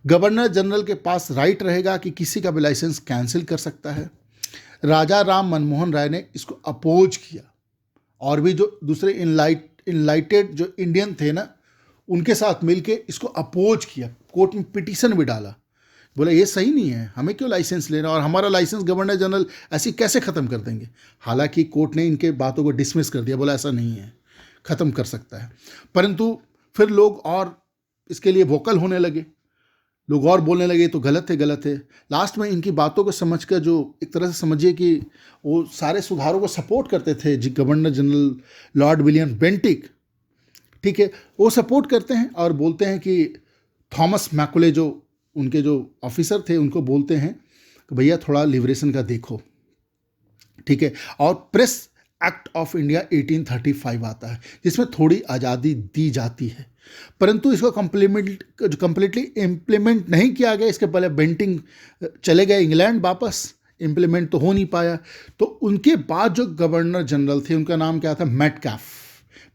गवर्नर जनरल के पास राइट रहेगा कि किसी का भी लाइसेंस कैंसिल कर सकता है। राजा राम मनमोहन राय ने इसको अपोज किया, और भी जो दूसरे इनलाइटेड जो इंडियन थे ना, उनके साथ मिलके इसको अपोज किया, कोर्ट में पिटीशन भी डाला, बोला ये सही नहीं है, हमें क्यों लाइसेंस लेना, और हमारा लाइसेंस गवर्नर जनरल ऐसे कैसे ख़त्म कर देंगे। हालांकि कोर्ट ने इनके बातों को डिसमिस कर दिया, बोला ऐसा नहीं है, ख़त्म कर सकता है। परंतु फिर लोग और इसके लिए वोकल होने लगे, लोग और बोलने लगे तो गलत है, गलत है। लास्ट में इनकी बातों को समझकर, जो एक तरह से समझिए कि वो सारे सुधारों को सपोर्ट करते थे, जी Governor General Lord William Bentinck, ठीक है, वो सपोर्ट करते हैं और बोलते हैं कि थॉमस मैकुले जो उनके जो ऑफिसर थे उनको बोलते हैं कि भैया थोड़ा लिबरेशन का देखो, ठीक है। और प्रेस एक्ट ऑफ इंडिया 1835 आता है जिसमें थोड़ी आज़ादी दी जाती है, परंतु इसको कंप्लीटली इम्प्लीमेंट नहीं किया गया। इसके पहले बेंटिंग चले गए इंग्लैंड वापस, इम्प्लीमेंट तो हो नहीं पाया। तो उनके बाद जो गवर्नर जनरल थे उनका नाम क्या था,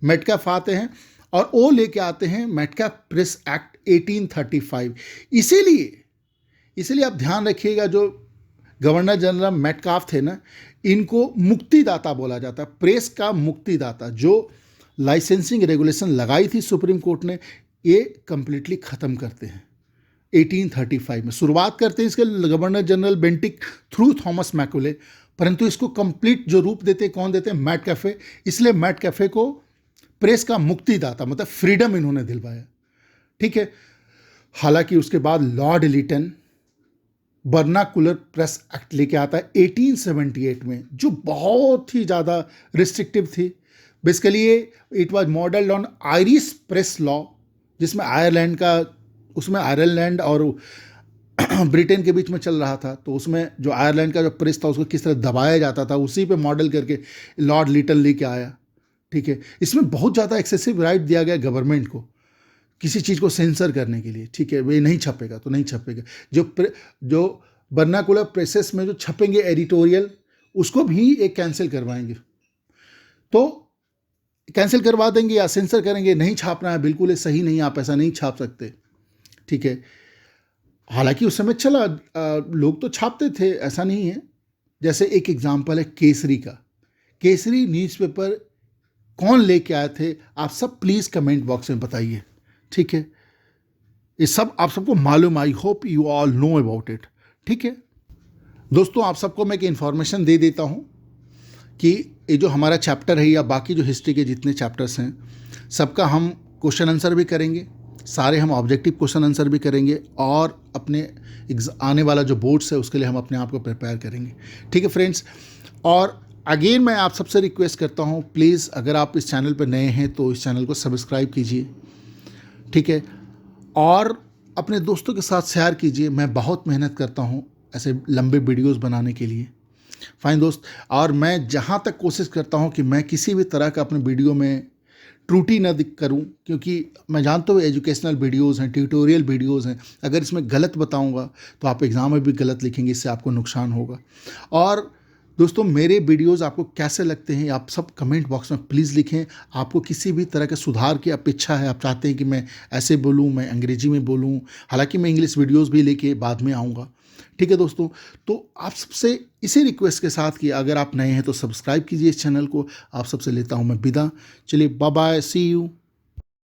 मेटकाफ आते हैं और वो लेके आते हैं मेटकाफ प्रेस एक्ट 1835। इसीलिए आप ध्यान रखिएगा, जो गवर्नर जनरल मेटकाफ थे ना, इनको मुक्तिदाता बोला जाता है, प्रेस का मुक्तिदाता। जो लाइसेंसिंग रेगुलेशन लगाई थी सुप्रीम कोर्ट ने, ये कंप्लीटली ख़त्म करते हैं 1835 में। शुरुआत करते हैं इसके governor general Bentinck through Thomas Macaulay, परंतु इसको कंप्लीट जो रूप देते कौन देते हैं, मेटकाफे। इसलिए मेटकाफे को प्रेस का मुक्तिदाता मतलब फ्रीडम इन्होंने दिलवाया, ठीक है। हालांकि उसके बाद Lord Lytton vernacular press act लेके आता है 1878 में, जो बहुत ही ज़्यादा रिस्ट्रिक्टिव थी। Basically it was modelled on Irish press law, जिसमें आयरलैंड और ब्रिटेन के बीच में चल रहा था। तो उसमें जो आयरलैंड का जो प्रेस था उसको किस तरह दबाया जाता था, उसी पे मॉडल करके लॉर्ड लिटन लेके आया, ठीक है। इसमें बहुत ज़्यादा एक्सेसिव राइट दिया गया गवर्नमेंट को किसी चीज़ को सेंसर करने के लिए, ठीक है। वे नहीं छपेगा तो नहीं छपेगा। जो वर्नाकुलर प्रेसेस में जो छपेंगे एडिटोरियल, उसको भी एक कैंसिल करवाएंगे, तो कैंसिल करवा देंगे या सेंसर करेंगे, नहीं छापना है, बिल्कुल सही नहीं, आप ऐसा नहीं छाप सकते, ठीक है। हालांकि उस समय चला, लोग तो छापते थे, ऐसा नहीं है। जैसे एक एग्जाम्पल है केसरी का। केसरी न्यूज़पेपर कौन लेके आए थे, आप सब प्लीज़ कमेंट बॉक्स में बताइए, ठीक है। ये सब आप सबको मालूम, I hope you all know about it, ठीक है। दोस्तों, आप सबको मैं एक इन्फॉर्मेशन दे देता हूँ कि ये जो हमारा चैप्टर है या बाकी जो हिस्ट्री के जितने चैप्टर्स हैं, सबका हम क्वेश्चन आंसर भी करेंगे, सारे हम ऑब्जेक्टिव क्वेश्चन आंसर भी करेंगे, और अपने आने वाला जो बोर्ड्स है उसके लिए हम अपने आप को प्रिपेयर करेंगे, ठीक है फ्रेंड्स। और अगेन मैं आप सबसे रिक्वेस्ट करता हूँ, प्लीज़ अगर आप इस चैनल पर नए हैं तो इस चैनल को सब्सक्राइब कीजिए, ठीक है, और अपने दोस्तों के साथ शेयर कीजिए। मैं बहुत मेहनत करता हूँ ऐसे लंबे वीडियोस बनाने के लिए, फाइन दोस्त। और मैं जहाँ तक कोशिश करता हूँ कि मैं किसी भी तरह का अपने वीडियो में त्रुटि न दिख करूं, क्योंकि मैं जानता हूँ एजुकेशनल वीडियोस हैं, ट्यूटोरियल वीडियोस हैं, अगर इसमें गलत बताऊंगा तो आप एग्ज़ाम में भी गलत लिखेंगे, इससे आपको नुकसान होगा। और दोस्तों, मेरे वीडियोस आपको कैसे लगते हैं आप सब कमेंट बॉक्स में प्लीज़ लिखें। आपको किसी भी तरह के सुधार की अपेक्षा है, आप चाहते हैं कि मैं ऐसे बोलूँ, मैं अंग्रेजी में बोलूँ, हालांकि मैं इंग्लिश वीडियोस भी लेके बाद में आऊँगा। ठीक है दोस्तों, तो आप सबसे इसी रिक्वेस्ट के साथ कि अगर आप नए हैं तो सब्सक्राइब कीजिए इस चैनल को। आप सबसे लेता हूँ मैं विदा। चलिए, बाय बाय, सी यू।